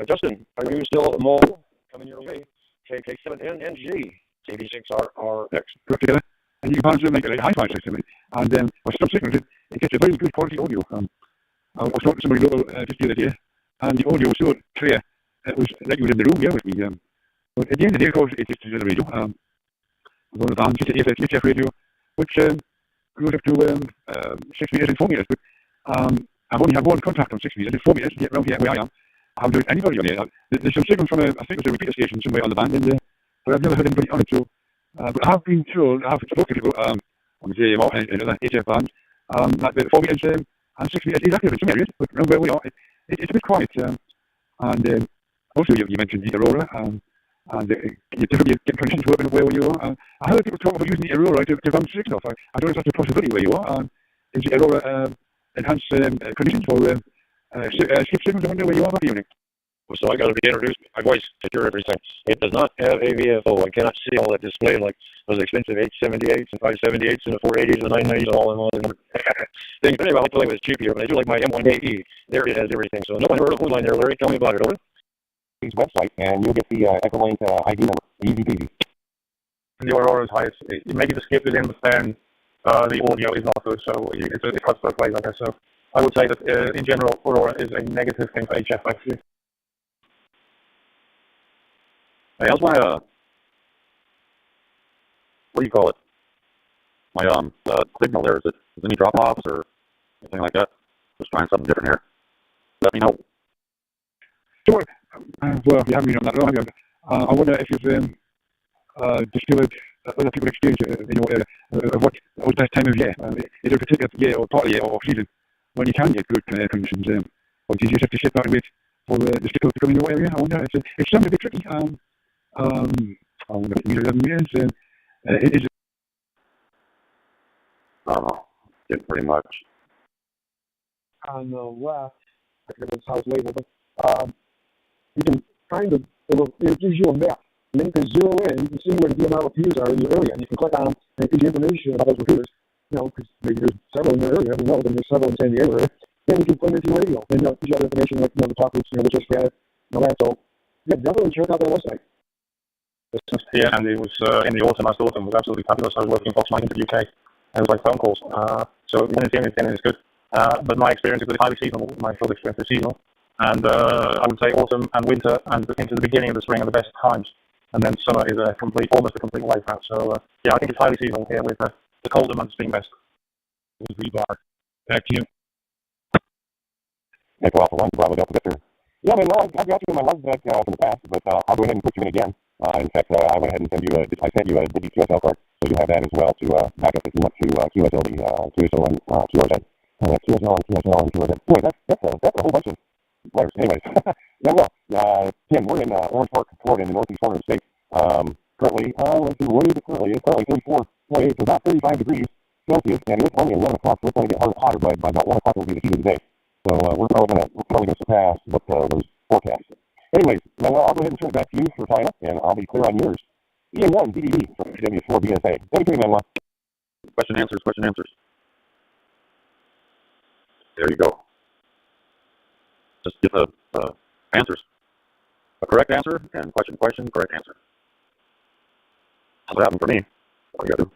Justin, are you still at mobile coming your way? KK7NNG, TV6RRX. Put together. And you can make a hi-fi system, and with some signals, it gets a very good quality audio. I was talking to somebody local just the other day, and the audio was so clear, it was like you were in the room here with me. But at the end of the day, of course, it's just a radio. One of the vans, it's a HF radio, which goes up to 6 meters and 4 meters. But I've only had one contact on 6 meters and 4 meters to get around here where I am. I haven't heard anybody on here. There's some signals from I think it was a repeater station somewhere on the band, but I've never heard anybody on it. So. But I have been told, I have spoken to people on the JMO and other HF bands, that the 4 meters and 6 meters is accurate in some areas, but around where we are, it's a bit quiet. And also, you mentioned the Aurora, and you typically get conditions working where you are. I heard people talk about using the Aurora to bounce signals off. I don't know if that's a possibility where you are. Is the Aurora enhanced conditions for skip signals? I wonder where you are that evening. So I got to be introduced. My voice to your everything. It does not have a VFO. I cannot see all that display like those expensive 878s and 578s and the 480s and the 990s and all in one things. Anyway, I like to play with it cheaper, but I do like my M1AE. There it has everything. So no one heard of Food Line there, Larry. Tell me about it, over. His website, and you'll get the Echolink ID number. Easy peasy. The Aurora is highest. Maybe the skip is in, but then the audio is not good, so it cuts both ways, I guess. So I would say that in general, Aurora is a negative thing for HF, actually. Hey, how's my, what do you call it? My, signal there, is any drop-offs or anything like that? Just trying something different here. Let me know. Sure. Well, you haven't been on that long, have you? I wonder if you've discovered other people exchange, what that time of year, is there a particular year or part of the year or season when you can get good conditions, or do you just have to sit back and wait for the signal to come in your area? I wonder, it's something a bit tricky. I wonder if 11 years, it is. I don't know. Getting pretty much. I don't know why. I forget what it's house label, but you can kind of, it gives you a map. And then you can zero in, you can see where the DMR computers are in your area, and you can click on them, and it gives you information about those computers. You know, because maybe there's several in your area, we know that there's several in the San Diego area. Then you can put them into your radio, and it gives you other information like, the talk groups, which is bad, and all that. So, yeah, definitely check out that website. Yeah, and it was in the autumn. Last autumn was absolutely fabulous. I was working Fox 9 in the UK, and it was like phone calls. So when it's in, it's good. But my experience is highly seasonal. My field experience is seasonal, and I would say autumn and winter and into the beginning of the spring are the best times. And then summer is almost a complete wipeout. So yeah, I think it's highly seasonal here with the colder months being best. Rebar. Back to you. Nick, well, for one, you probably got to get through. Yeah, I mean, I've got you in my love deck from the past, but I'll go ahead and put you in again. In fact, I went ahead and sent you a QSL card, so you have that as well to back up if you want to QSL and QRZ. QSL and QSL and QRZ. Boy, that's a whole bunch of letters. Anyways, yeah, well, Tim, we're in Orange Park, Florida, in the northeast corner of the state. Currently, let's see, what is it currently? It's currently 34.8, so about 35 degrees Celsius, and it's only 11 o'clock, so it's going to get hotter by about 1 o'clock will be the heat of the day. So we're probably going to surpass those forecasts. Anyways, well, I'll go ahead and turn it back to you for China, and I'll be clear on yours. EN1 DDD from W4 BSA. Thank you, Manuel. Question answers. There you go. Just get the answers. A correct answer and question, correct answer. That's what happened for me. All you gotta do.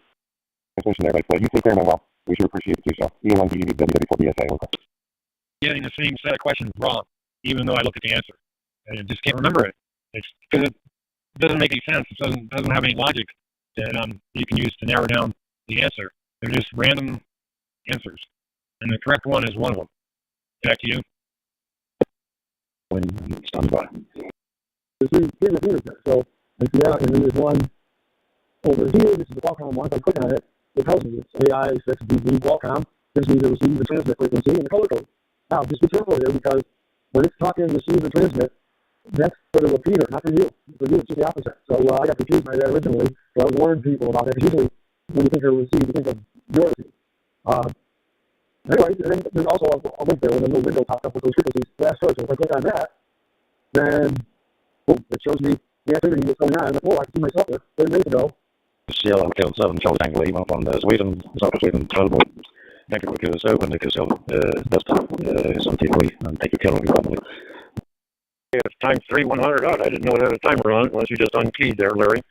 question there, but you take care of my well. We sure appreciate it too, so ELNDWW4BSA. Getting the same set of questions wrong, even though I looked at the answer. I just can't remember it. It's because it doesn't make any sense. It doesn't have any logic that you can use to narrow down the answer. They're just random answers. And the correct one is one of them. Back to you. When stands by. So, and yeah, and then there's one over here. This is the Qualcomm one. If I click on it, it tells me it's AI6DB Qualcomm. This means it receives the transmit frequency and the color code. Now, just be careful here because when it's talking receive and transmit, that's for the repeater, not for you. For you, it's just the opposite. So I got confused by that originally. So I was warning people about that because usually when you think of receive, you think of your receive. Anyway, then there's also a link there with a little window popped up with those frequencies. Last search. So if I click on that, then boom, it shows me the activity that's going on. And before I can see myself there 30 minutes ago. CL7 från Angola från Sweden saker Sweden 12 år. Tänker på att så under att så bästa som typ and take your care probably. It's times 3-100 out. I didn't know it had a timer on it unless you just unkeyed there, Larry.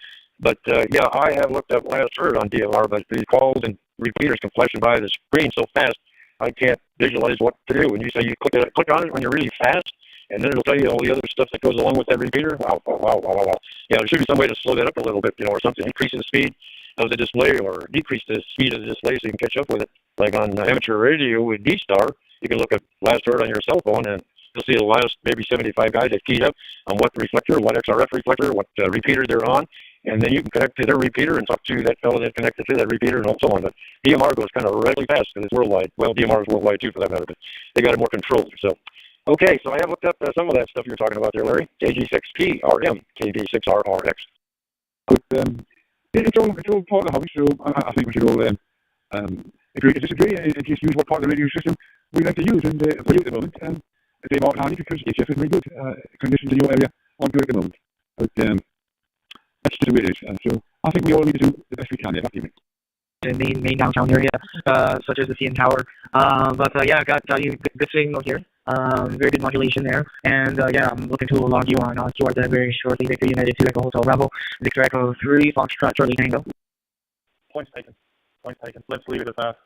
But yeah, I have looked up last heard on DLR, but these calls and repeaters can flash by the screen so fast I can't visualize what to do. And you say you click on it when you're really fast, and then it'll tell you all the other stuff that goes along with that repeater. Wow. Yeah, there should be some way to slow that up a little bit, or something. Increase the speed of the display or decrease the speed of the display so you can catch up with it. Like on amateur radio with D-Star, you can look at last heard on your cell phone and you'll see the last maybe 75 guys that keyed up on what reflector, what XRF reflector, what repeater they're on, and then you can connect to their repeater and talk to that fellow that connected to that repeater and so on. But DMR goes kind of really fast because it's worldwide. Well, DMR is worldwide too for that matter, but they got it more controlled. So, okay, so I have looked up some of that stuff you're talking about there, Larry. KG6PRM, KB6RRX. It's all part of the hobby, so I think we should all, if you disagree and just use what part of the radio system we like to use. And for you at the moment, they are handy because HF is very good conditions in your area on good at the moment. But that's just the way it is. So I think we all need to do the best we can there, haven't we? In the main downtown area, such as the CN Tower. But yeah, I got you good signal here. Very good modulation there. And yeah, I'm looking to log you on QRZ very shortly. Victor United 2 Echo Hotel Bravo, Victor Echo 3 Foxtrot Charlie Tango. Points taken. Let's leave it at that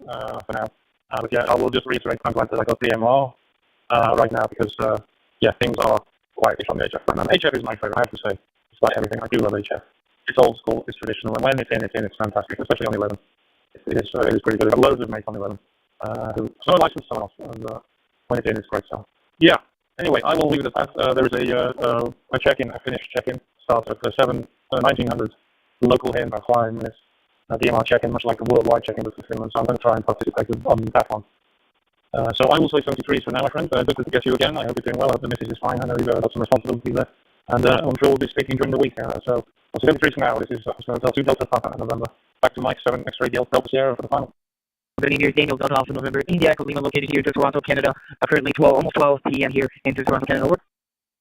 for now. But yeah, I will just reiterate I'm glad that I got DMR right now because yeah, things are quietly from the HF right now. HF is my favorite, I have to say. Despite everything, I do love HF. It's old school, it's traditional, and when it's in, it's fantastic, especially on 11. It is pretty good. I've got loads of mates on 11. Some are licensed, some else, and when it's in, it's great. So yeah. Anyway, I will leave it at that. There is a check-in, a finished check-in, starts at 1900 local here in about 5 minutes. DMR check-in, much like the worldwide check-in with Finland, so I'm going to try and participate on that one. So I will say 73 for now, my friend. Good to get you again. I hope you're doing well. I hope the missus is fine. I know you've got some responsibility there. And I'm sure we'll be speaking during the week. So I'll say 73 for now. This is Hotel 2 Delta Papa, November. Back to Mike 7 X-Ray Delta Sierra for the final. Good evening, Daniel Delta Alpha November, India Echo Lima, located here to Toronto, Canada. Currently almost 12 p.m. here in Toronto, Canada. Over.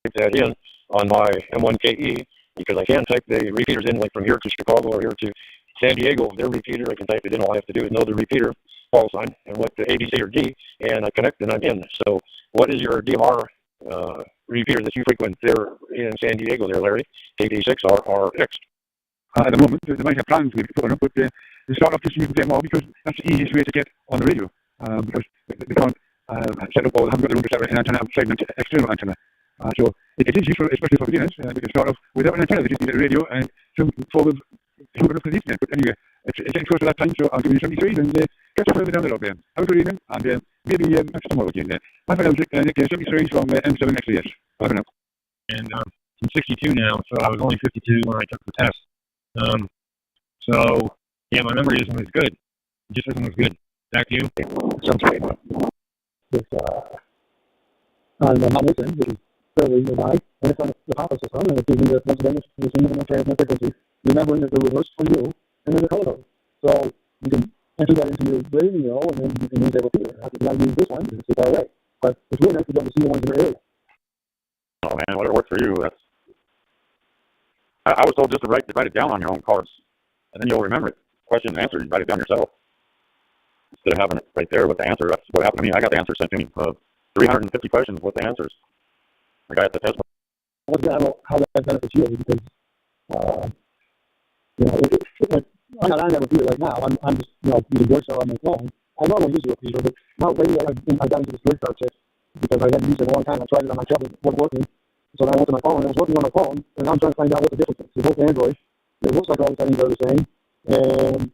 Get that in on my M1KE because I can type the repeaters in like from here to Chicago or here to San Diego. Their repeater, I can type it in. All I have to do is know the repeater call sign and what the A, B, C, or D, and I connect and I'm in. So what is your DMR repeater that you frequent there in San Diego there, Larry? KB6RRX. At the moment, they might have plans with putting up, but they start off just using DMR because that's the easiest way to get on the radio. Because they can't set up all, they haven't got the room to set up an antenna outside an external antenna. So it is useful, especially for beginners. They can start off without an antenna, they just need a radio and some forward up to the internet. But anyway, it's getting close to that time, so I'll give you 73 and catch up further down the road there. Have a good evening, and maybe next tomorrow again there. Bye for now, Nick, 73 from M7XDS. Bye for now. And I'm 62 now, so I was only 52 when I took the test. So, yeah, my memory isn't as good. It just isn't as good. Back to you. Sounds great. This, on the modulation, which is fairly nearby, and it's on the Papa system, and it's using the once again, the same transmit frequency, remembering that the reverse for you, and then the color code. So, you can enter that into your radio, and then you can use that repeater. If you want to use this one, it's too far away. But it's really nice to be able to see the ones in your area. Oh man, whatever works for you. I was told just to write it down on your own cards, and then you'll remember it. Question and answer, you write it down yourself. Instead of having it right there with the answer. That's what happened to me. I got the answer sent to me. 350 questions with the answers. The guy at the test. I don't know how that benefits you, because, I'm not on that repeater right now. I'm just, using VoiceOver on my phone. I normally use the repeater, but now lately I got into this VoiceOver check because I hadn't used it in a long time. I tried it on my tablet, it wasn't working. So then I went to my phone, and it was working on my phone, and now I'm trying to find out what the difference is. They're both Android. It looks like all the settings are the same, and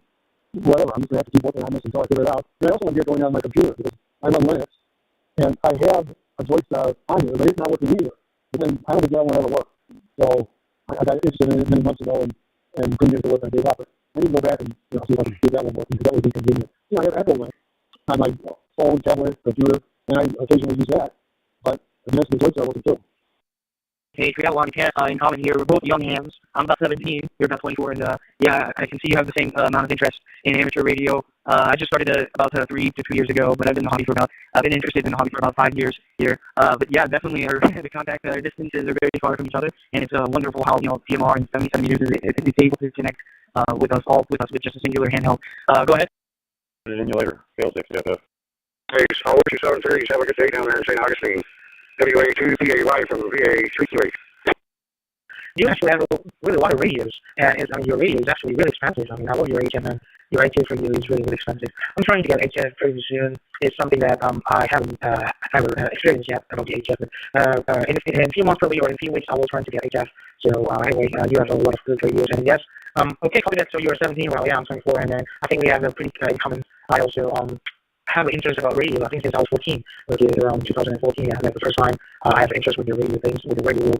whatever. I'm just going to have to keep working on this until I figure it out. And I also want to get going on my computer because I run Linux, and I have a voice on here, but it's not working either. But then I don't think that one ever work. So I got interested in it many months ago and couldn't get it to work on day but I need to go back and see if I can get that one working because that would be convenient. I have Apple Link on my phone, tablet, computer, and I occasionally use that. But the next voice are working too. Hey, we got a lot in common here. We're both young hams. I'm about 17. You're about 24, and yeah, I can see you have the same amount of interest in amateur radio. I just started about 3 to 2 years ago, but I've been interested in the hobby for about 5 years here. But yeah, definitely the contact distances are very far from each other, and it's wonderful how PMR in 70 centimeters is able to connect with us with just a singular handheld. Go ahead. Put it in you later. Fail safe. Hey, so what's your 730? Have a good day down there in St. Augustine. WA2PAY from VA3QA. You actually have really a lot of radios, and your radio is actually really expensive. I love your HF, and your HF radio is really, really expensive. I'm trying to get HF pretty soon. It's something that I haven't ever experienced yet about the HF. In a few months probably, or in a few weeks, I will try to get HF. So anyway, you have a lot of good radios, and yes, okay, copy that. So you're 17, well, yeah, I'm 24, and I think we have a pretty common. I also have an interest about radio. I think since I was 14, which is around 2014. Yeah, that's the first time I have interest with the radio things, with the radio.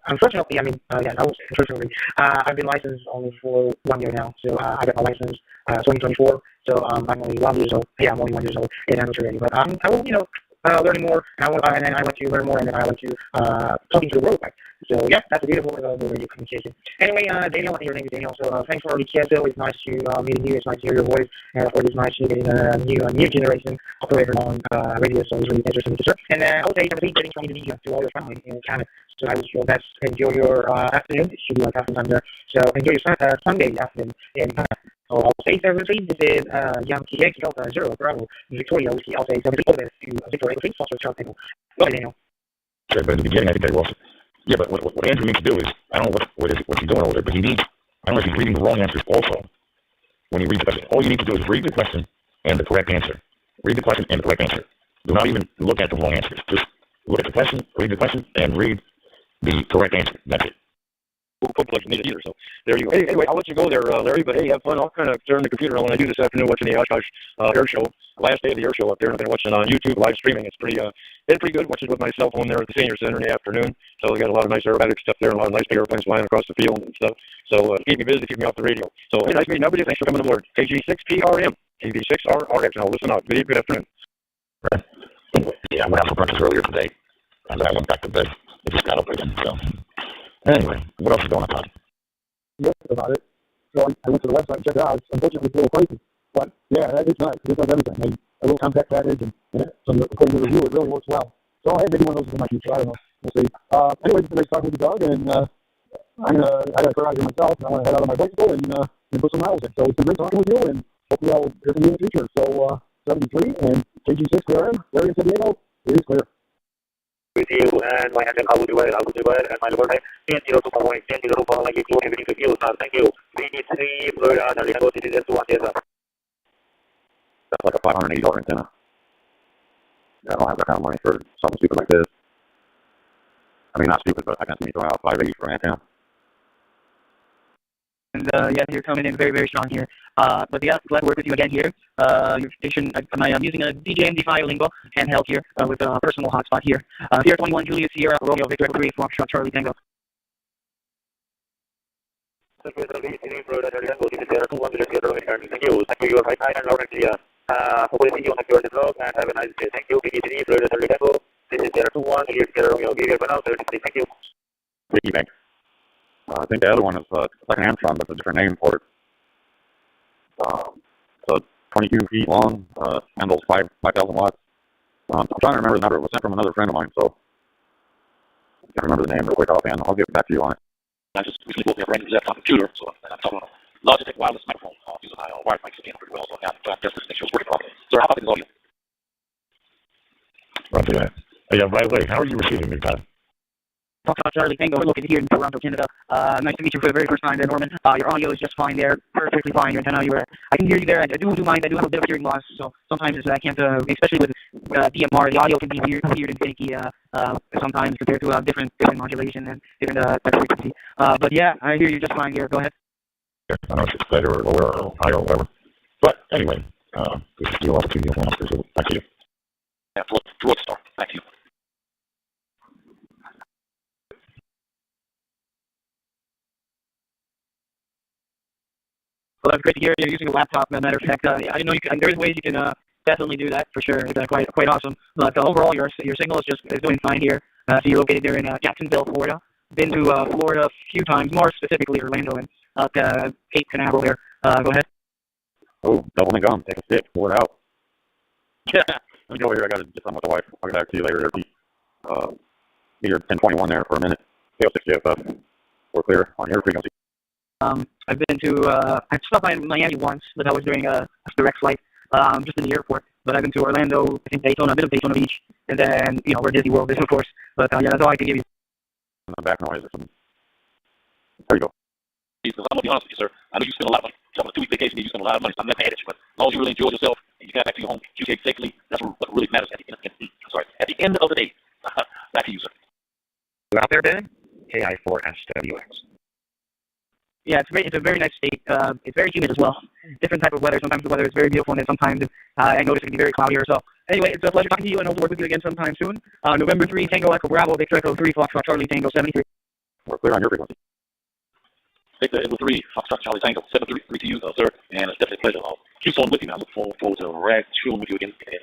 Unfortunately, I've been licensed only for 1 year now. So I got my license 2024. So I'm only 1 year old. Yeah, I'm only 1 year old in amateur radio. But I will, learning more, and then I want to learn more, and then I want to talking to the world. So yeah, that's a beautiful radio communication. Anyway, Daniel, your name is Daniel. So thanks for the QSO. It's nice to meet you. It's nice to hear your voice, and of course, it's nice to get a new generation operator on radio. So it's really interesting to sir. And I would say it's a great from Indonesia to all your family in Canada. So I wish you the best. Enjoy your afternoon. It should be like afternoon time there. So enjoy your Sunday afternoon in Canada. So I'll say 73. This is Yankee Delta 0 Bravo Victoria. I'll say 73 to Victoria. Foster Charles Table. Go ahead, Daniel. Sure, but in the beginning, I think I lost it. Yeah, but what Andrew needs to do is, I don't know what he's doing over there, but he needs, I don't know if he's reading the wrong answers also. When he reads the question, all you need to do is read the question and the correct answer. Read the question and the correct answer. Do not even look at the wrong answers. Just look at the question, read the question, and read the correct answer. That's it. Like you need it either, so there you go. Hey, anyway, I'll let you go there, Larry, but hey, have fun. I'll kind of turn the computer on when I do this afternoon watching the Oshkosh air show. Last day of the air show up there, and I've been watching on YouTube live streaming. It's pretty good. Watching it with my cell phone there at the senior center in the afternoon. So we got a lot of nice aerobatic stuff there, and a lot of nice big airplanes flying across the field and stuff. So keep me busy, keep me off the radio. So hey, nice meeting everybody. Thanks for coming aboard. KG6PRM, KV6RRX. Now listen up. Good afternoon. Right. Yeah, I went out for breakfast earlier today, and then I went back to bed. It just got up again. So anyway, what else is going on, Todd? About it. So I went to the website and checked it out. Unfortunately, it's a little pricey. But yeah, it's nice. It does everything. A little compact package, and according to the review, it really works well. So hey, maybe one of those is in my future. I don't know. We'll see. Anyway, it's a nice talking with you, Doug, and I got a car out here myself, and I want to head out on my bicycle and put some miles in. So it's been great talking with you, and hopefully I'll hear from you in the future. So 73 and KG6 PRM, Larry in San Diego, it is clear. With you and my handle, I will do it, and my number 10-0-2-1, 10-0-2-1, like you, everything with you, thank you. VD3, Florida, Naliego, Citizen 2-1, yes, sir. That's like a $580 antenna. I don't have that kind of money for something stupid like this. I mean, not stupid, but I can't see me throwing out $580 for an antenna. And yeah, you're coming in very, very strong here. But yeah, glad to work with you again here. Your station, I'm using a DJM-D5 Lingua handheld here with a personal hotspot here. Sierra 21 Julius Sierra Romeo Victor 3 Foxtrot Charlie Tango. Thank you. Thank you. You're right. I am Lauren here. Hopefully see you on the vlog and have a nice day. Thank you. BGC, Florida, Charlie Tango. This is Sierra 21 Julius Sierra Romeo Victor 3. Thank you. Vicky Bank. I think the other one is like an Amtron, but it's a different name for it. So 22 feet long, handles 5,000 watts. I'm trying to remember the number. It was sent from another friend of mine, so I can't remember the name real quick offhand. I'll get back to you on it. I just recently bought me a brand new laptop computer, so I'm talking about a Logitech wireless microphone using my wired mic scan pretty well, so I'm just to make sure it's working properly. So how about this audio? Roger that. Yeah, by the way, how are you receiving me, Todd? Foxtrot Charlie Tango, located here in Toronto, Canada. Nice to meet you for the very first time there, Norman. Your audio is just fine there, perfectly fine. Your antenna, I can hear you there. I do mind. I do have a bit of hearing loss, so sometimes I can't, especially with DMR, the audio can be weird and finicky sometimes compared to different modulation and different type of frequency. But yeah, I hear you just fine here. Go ahead. I don't know if it's better or lower or higher or whatever. But anyway, this is your opportunity to answer, so thank you. Yeah, towards start. Thank you. Well, that's great to hear. You're using a laptop. As a matter of fact, I didn't know you could. There's ways you can definitely do that for sure. It's quite awesome. But overall, your signal is doing fine here. So you're located there in Jacksonville, Florida. Been to Florida a few times, more specifically Orlando and Cape Canaveral there. Go ahead. Oh, double my gum. Take a stick. Pull it out. Yeah. Let me go over here. I got to get something with the wife. I'll get back to you later. Be here 1021 there for a minute. KO6JFF. We're clear on your frequency. I've been to, I've stopped by Miami once, but that was during a direct flight, just in the airport. But I've been to Orlando, I think Daytona, a bit of Daytona Beach, and then, where Disney World is, of course. But yeah, that's all I can give you. Back noise or something. There you go. Because I'm going to be honest with you, sir. I know you spend a lot of money. On a 2-week vacation, you spend a lot of money, so I'm not mad at you. But as long as you really enjoy yourself and you get back to your home, QK safely, that's what really matters at the end of the day. Back to you, sir. You out there, Ben? KI4SWX. Yeah, it's a very nice state. It's very humid as well. Different type of weather. Sometimes the weather is very beautiful, and then sometimes I notice it can be very cloudy or so. Anyway, it's a pleasure talking to you, and I hope to work with you again sometime soon. November 3, Tango Echo Bravo, Victor Echo 3, Foxtrot Charlie Tango 73. We're clear on your frequency. Victor Echo 3, Foxtrot Charlie Tango 73 to you, sir. And it's definitely a pleasure. Keep on with you, man. I look forward to chewing with you again in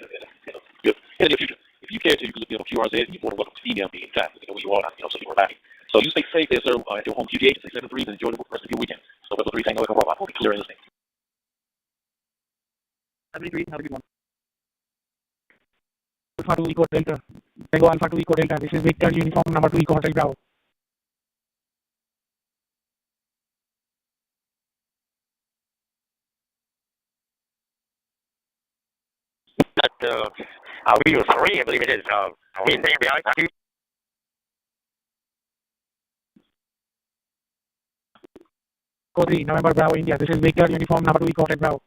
the near future. If you care to, you can look at QRZ, and you're more than welcome to email me anytime. You know where you are, so you are back. So you stay safe there, sir, at your home QGH 673 and enjoy the rest of your weekend. So Echo 3 Tango Echo Bravo. I hope you're clear in this thing. 73, have a good one. Alpha 2 Eco Delta. Tango Alpha 2 Eco Delta. This is Victor Uniform number 2 Eco Hotel Bravo. Are we 3? I believe it is. Are we in behind? Code 3, November Bravo, India. This is Victor Uniform number 2 Eco Hotel Bravo.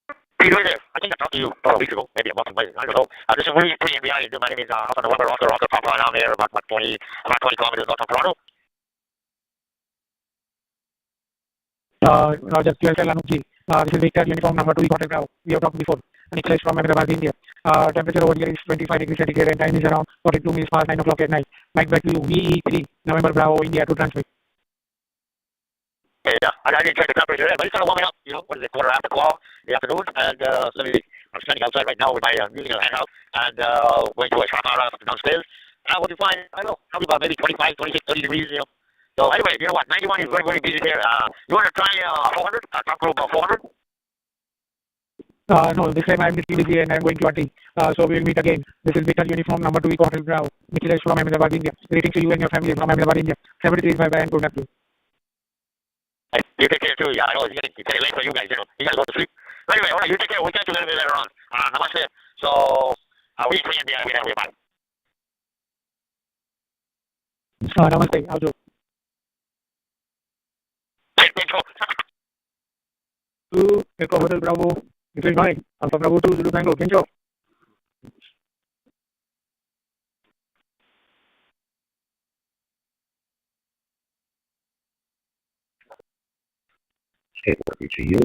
How you doing there? I think I talked to you a week ago, maybe a month ago. I don't know. This is really pretty behind. My name is Alpha November Oscar Papa down there about 20 kilometers north of Toronto. Roger, QSL Anuji. This is Victor Uniform number 2 Eco Hotel Bravo. We have talked before. Nicholas from Ahmedabad, India. Temperature over here is 25 degrees centigrade and time is around 42 minutes past 9 o'clock at night. Mike back to you, VE3, November Bravo, India to transmit. Yeah, I didn't check the temperature, but it's kind of warming up. What is it, quarter after 12 in the afternoon? And I'm standing outside right now with my using a handout and going to a shop out downstairs. And I will be fine. I don't know, probably about maybe 25, 26, 30 degrees, So anyway, you know what? 91 is very, very busy there. You want to try 400? Talk to about 400? No, this time I'm little busy and I'm going to Ati. So we'll meet again. This is Victor Uniform number 2 Eco Hotel Bravo. Nicholas from Ahmedabad, India. Greetings to you and your family from Ahmedabad, India. 73 is my band. Good luck to you. You take care too. Yeah, I know it's getting late for you guys. You guys go to sleep. Anyway, all right, you take care. We'll catch you a little bit later on. Namaste. So, we clean the we bye. Namaste. Audio. To Eco Hotel Bravo. This is Mike. Alpha Bravo 2 Zulu Tango. Pincho. You,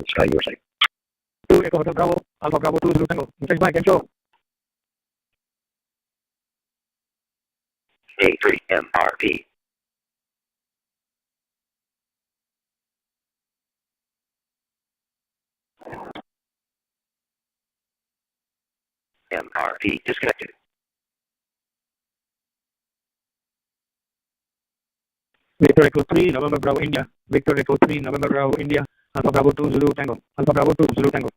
Sky USA. To Eco Hotel Bravo. Alpha Bravo 2 Zulu Tango. This is Mike. Pincho. A3MRP. MRP disconnected. Victor Echo 3, November Bravo, India. Victor Echo 3, November Bravo, India. Alpha Bravo 2 Zulu Tango. Alpha Bravo 2 Zulu Tango.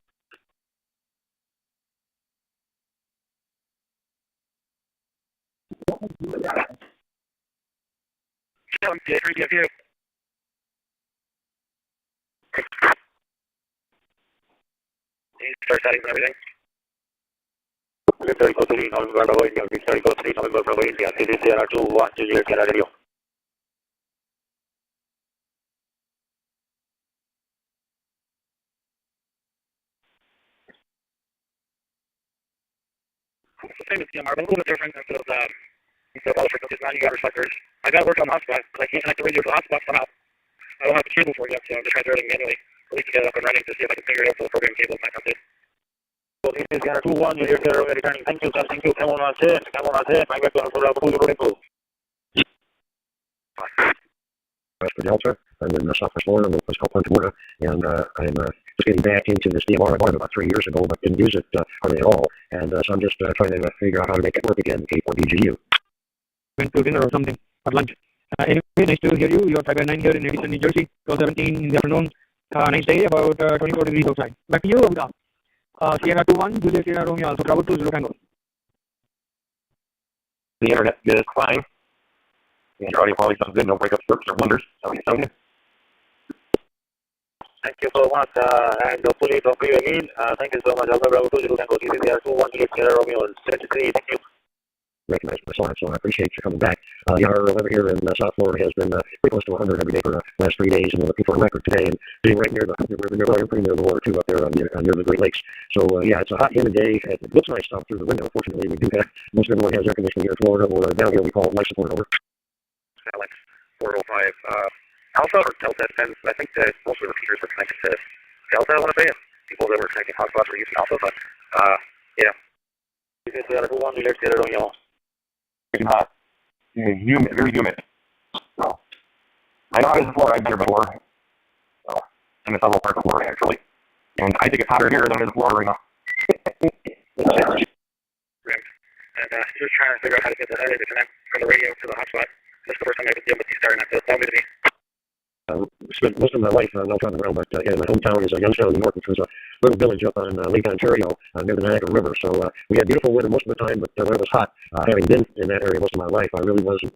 Start settings and everything. Victory Code 3, November Bravo India. Victory Code 3, November Bravo India. CDCR 2-1, Juliet Sierra Radio. Same as CMR, but a little bit different instead of all the frequencies, 90 got reflectors. I got to work on the hotspot, but I can't connect the radio to the hotspot somehow. I don't have the cable for it yet, so I'm just trying to do it manually. At least to get it up and running to see if I can figure it out so the program cable might come in. So this is Sierra 2-1, Juliet Sierra returning. Thank you, sir. Thank you. Come on, set. Come on, set. I'm back to the For Delta. I'm in Southwest Florida, a place called Punta Gorda, and I'm just getting back into this DMR. I bought it about 3 years ago, but didn't use it hardly at all, and so I'm just trying to figure out how to make it work again, K4BGU. Went to dinner or something, at lunch. Anyway, nice to hear you. You're 5-9 here in Edison, New Jersey, 12:17 in the afternoon. Nice day, about 24 degrees outside. Back to you, Abhida. Sierra 2-1, Juliet Sierra Romeo, Alpha Bravo 2 Zulu Tango. The internet is fine. And your audio quality sounds good. No breakup strips or wonders. Thank you so much. And hopefully talk to you again. Thank you so much. Alpha Bravo 2 Zulu Tango. CCR 2-1, Juliet Sierra Romeo 73. Thank you. Recognize my slide, so I appreciate you coming back. Our weather here in South Florida has been pretty close to 100 every day for the last 3 days, and we're looking for a record today, and being right near the river, pretty near the water too, up there near the Great Lakes. So yeah, it's a hot, humid day. It looks nice out through the window. Fortunately, we do have most everyone has air conditioning here in Florida, or down here we call it life support. Over. Alex 405 Alpha or Delta. And I think that most of the repeaters were connected to Delta. I want to say people that were connecting hotspots were using Alpha, but yeah. This is the 2-1 Juliet Sierra Romeo. Hot, humid, very humid. So, I know I was in Florida. I've been here before. So, and it's a little part of Florida actually. And I think it's hotter here than it is in Florida right now. And just trying to figure out how to get the header to connect from the radio to the hotspot. This is the first time I've been dealing with these starting not to tell me to me. Spent most of my life not traveling around, but yeah, my hometown is Youngstown, New York, which was a little village up on Lake Ontario near the Niagara River. So we had beautiful weather most of the time, but when it was hot, having been in that area most of my life, I really wasn't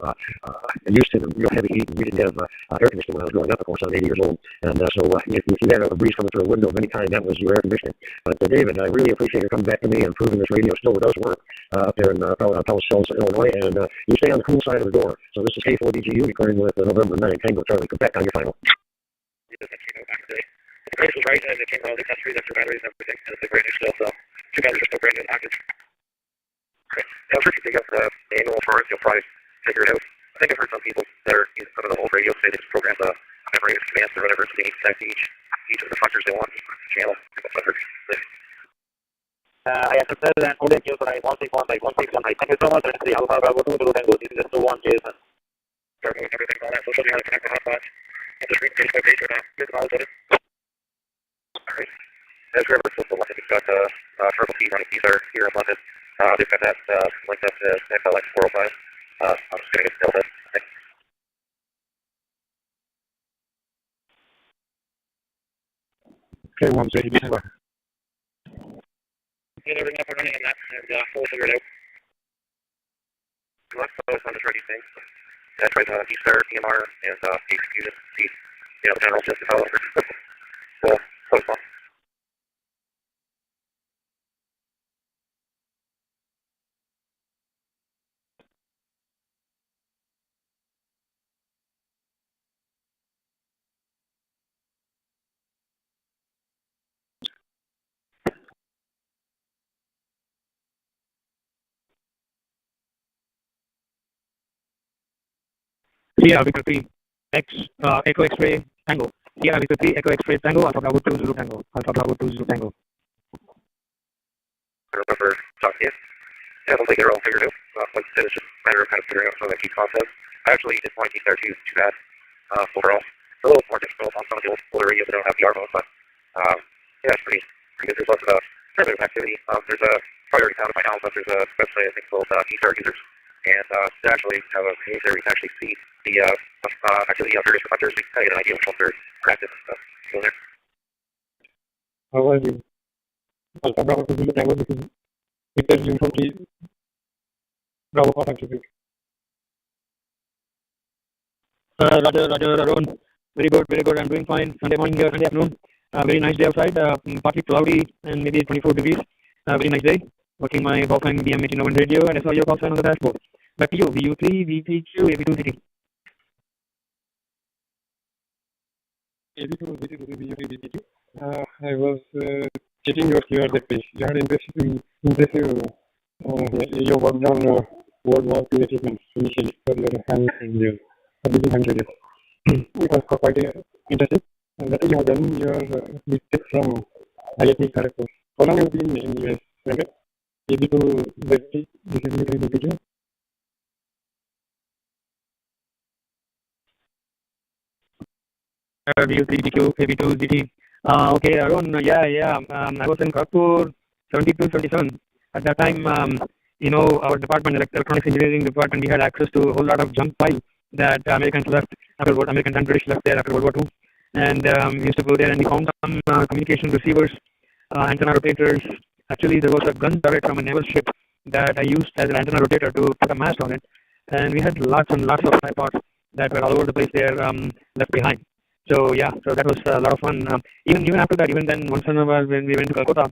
used to the real heavy heat. We didn't have air conditioning when I was growing up. Of course, I'm 80 years old, and so if you had a breeze coming through a window of any kind, that was your air conditioning. But David, I really appreciate you coming back to me and proving this radio still does work up there in Palisades, Illinois, and you stay on the cool side of the door. So this is K4BGU recording with November 9 Tango Charlie Quebec on your final. The price was right, and it came with all the accessories, extra batteries, and everything, and it's a brand new still, so 2 batteries are still brand new in the package. Okay. I'm sure if you dig up the manual for it, you'll probably figure it out. I think I've heard some people that are using some of the old radios say they just program the memory commands or whatever, so they need to set each of the functors they want, each channel. I have to say that for the user, I 161 by 161. Thank you so much, and see Alpha Bravo 2 Zulu Tango. This is just 2-1 Jason. Start moving everything on that, so show you how to connect the hotspots. And just read page by page right now. Here's the knowledge of it. Alright. As River System, I think it's got triple T running keys are here implanted. They've got that linked up to FLX 405. I'm just going to get Delta. Okay, 160. Get everything up and running on that, and we'll figure it out. Let's focus on just ready things. That's right, D-Star, PMR, and Ace Fusion. See, the general gist of how it works. So, focus on. Sierra Victor 3 Echo X-ray Tango. Sierra Victor 3 Echo X-ray Tango. Alpha Bravo 2 Zulu Tango. Alpha Bravo 2 Zulu Tango. I remember talking to you. Yeah, I don't think they're all figured out. Like I said, it's just a matter of kind of figuring out some of the key concepts. I actually didn't want to keep there too bad overall. It's a little more difficult on some of the older radios that don't have VR mode, but yeah, it's pretty good. There's lots of fair bit of activity. There's a probably already found it by now, but there's a website I think called D-Star users, and they actually have a page there where you can actually see the activity of various reflectors. You can kind of get an idea of what they're active and stuff. Go there. How are you? Alpha Bravo 2 Zulu Tango. This is Victor Infantry Bravo 4 activity. Roger, Arun. Very good. I'm doing fine. Sunday morning here, Sunday afternoon. Very nice day outside. Partly cloudy and maybe 24 degrees. Very nice day. working my Bofang BM1801 radio, and I saw your call sign on the dashboard. Back to you, VU3, VPQ, AB2CT. I was checking your QRZ page. You had impressive you worked on World War II achievements initially for your hand review, for the 100 years. It was quite interesting. And that you have done your big tip from IIT Kharagpur. How long have you been in US? Maybe to this is the video. VU3, BQ, AB2CT. Okay, Arun, I was in Kharagpur 72, 77. At that time, our department, electronics engineering department, we had access to a whole lot of junk file that Americans left after Americans and British left there after World War II. And we used to go there and we found some communication receivers, antenna rotators. Actually, there was a gun turret from a naval ship that I used as an antenna rotator to put a mast on it. And we had lots and lots of tripods that were all over the place there left behind. So that was a lot of fun. Even after that, even then, once in a while when we went to Calcutta,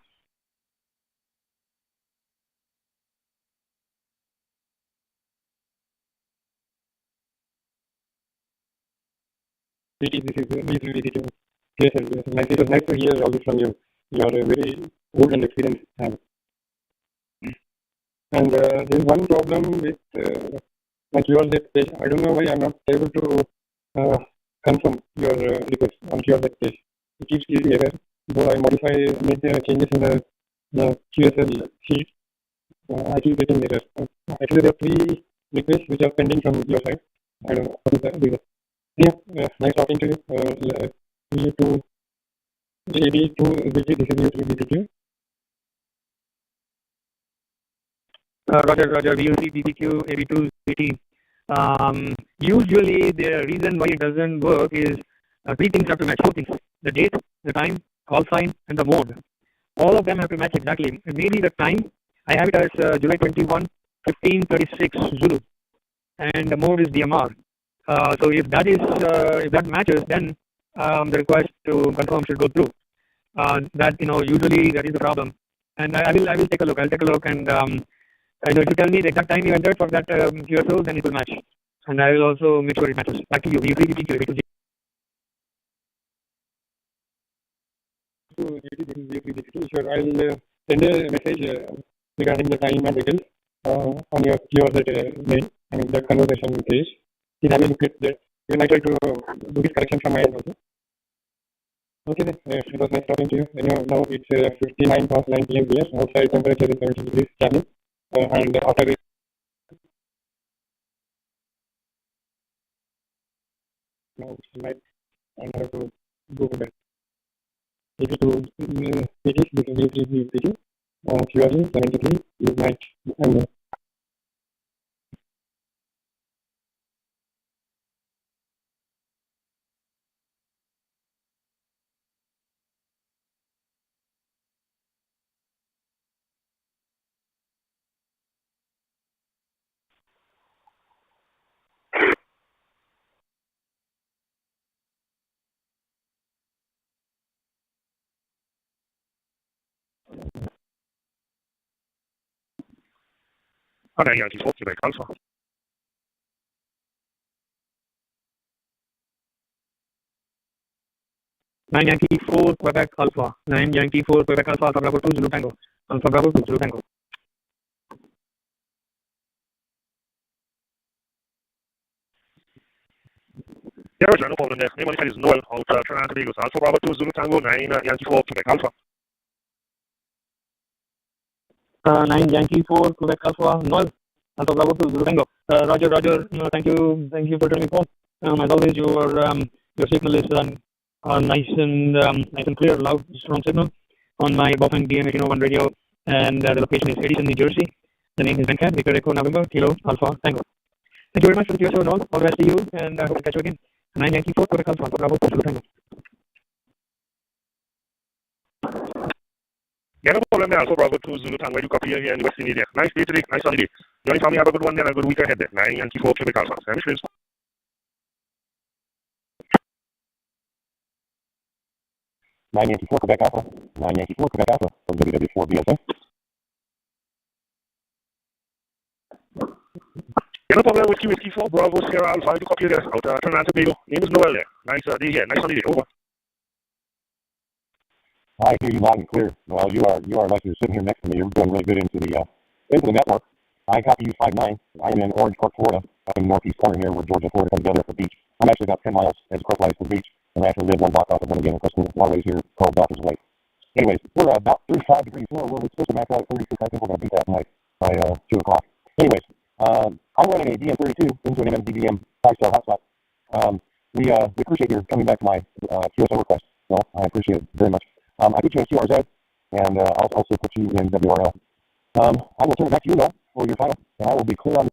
This is really good. Yes, it was nice to hear all this from you. You are a very old and experienced man. And there is one problem with my QRZ page. I don't know why I'm not able to confirm your request on QRZ page. It keeps giving error. Though I make the changes in the QSL sheet, I keep getting error. Actually, there are 3 requests which are pending from your side. I don't know what is the reason. Nice talking to you. You to AB2 this is you. Roger, VUC, PPQ, AB2CT. Usually, the reason why it doesn't work is 3 things have to match. 4 things: the date, the time, call sign, and the mode. All of them have to match exactly. Maybe the time, I have it as July 21, 1536 Zulu, and the mode is DMR. So if that matches, then the request to confirm should go through. Usually that is the problem. And I will take a look. I'll take a look, and if you tell me the exact time you entered for that QSO, then it will match. And I will also make sure it matches. Back to you. Sure, I'll send a message regarding the time and details on your QRZ mail, the conversation page. Have a look at that. Even I try to do this correction from my end also. Okay then, it was nice talking to you. Now it's 59 past 9 p.m. here. Outside temperature is 70 degrees Kelvin. And after it, now it's night and I have to go to bed. This is QRZ 73 is night and Yankee 4, Quebec Alpha. 9 Yankee 4 Quebec Alpha. 9 Yankee 4 Quebec Alpha. Alpha Bravo 2 Zulu Tango. Alpha Bravo 2 Zulu Tango. Yeah, Roger, no problem there. Name on the side is Noel out Trinidad and Tobago. Alpha Bravo 2 Zulu Tango 9 Yankee 4 Quebec Alpha. 9 Yankee 4 Quebec Alpha. Noel. Alpha Bravo 2 Zulu Tango. Roger. Thank you for turning the call. As always, your signal is nice and clear, loud, strong signal on my Bofang BM1801 radio, and the location is Edison, New Jersey. The name is Venkat, Victor Echo November, Kilo Alpha Tango. Thank you very much for the QSO and all the best to you, and I hope to catch you again. 9 Yankee 4 Quebec Alpha, Bravo 2 Zulu Tango. Yeah, no problem there. Alpha Bravo 2 Zulu Tango. Where you copy here in the West Indies there. Nice day today, nice holiday. You only family have a good one there and a good week ahead there. 9 Yankee 4 Quebec Alpha. Same friends. Yankee 4 Quebec Alpha. 9 Yankee 4 Quebec Alpha from WW4 BSA. Yeah, no problem with QST 4 Bravo Sierra Alpha. I'll copy there. Out Trinidad and Tobago. Name is Noel there. Nice day here. Nice holiday. Over. I hear you loud and clear. Well, you are like you're sitting here next to me. You're going really good into the network. I copy you 5-9. I am in Orange Park, Florida, up in the northeast corner here where Georgia and Florida come together at the beach. I'm actually about 10 miles as a crow flies to the beach, and I actually live one block off of one again across the waterways here called Doctor's Lake. Anyways, we're about 35 degrees low. We're supposed to max out at 36. I think we're going to beat that tonight by 2 o'clock. Anyways, I'm running a DM32 into an MMDDM 5-star hotspot. We appreciate your coming back to my QSO request. Well, I appreciate it very much. I put you in QRZ, and I'll also put you in WRL. I will turn it back to you, Noel, for your final, and I will be clear on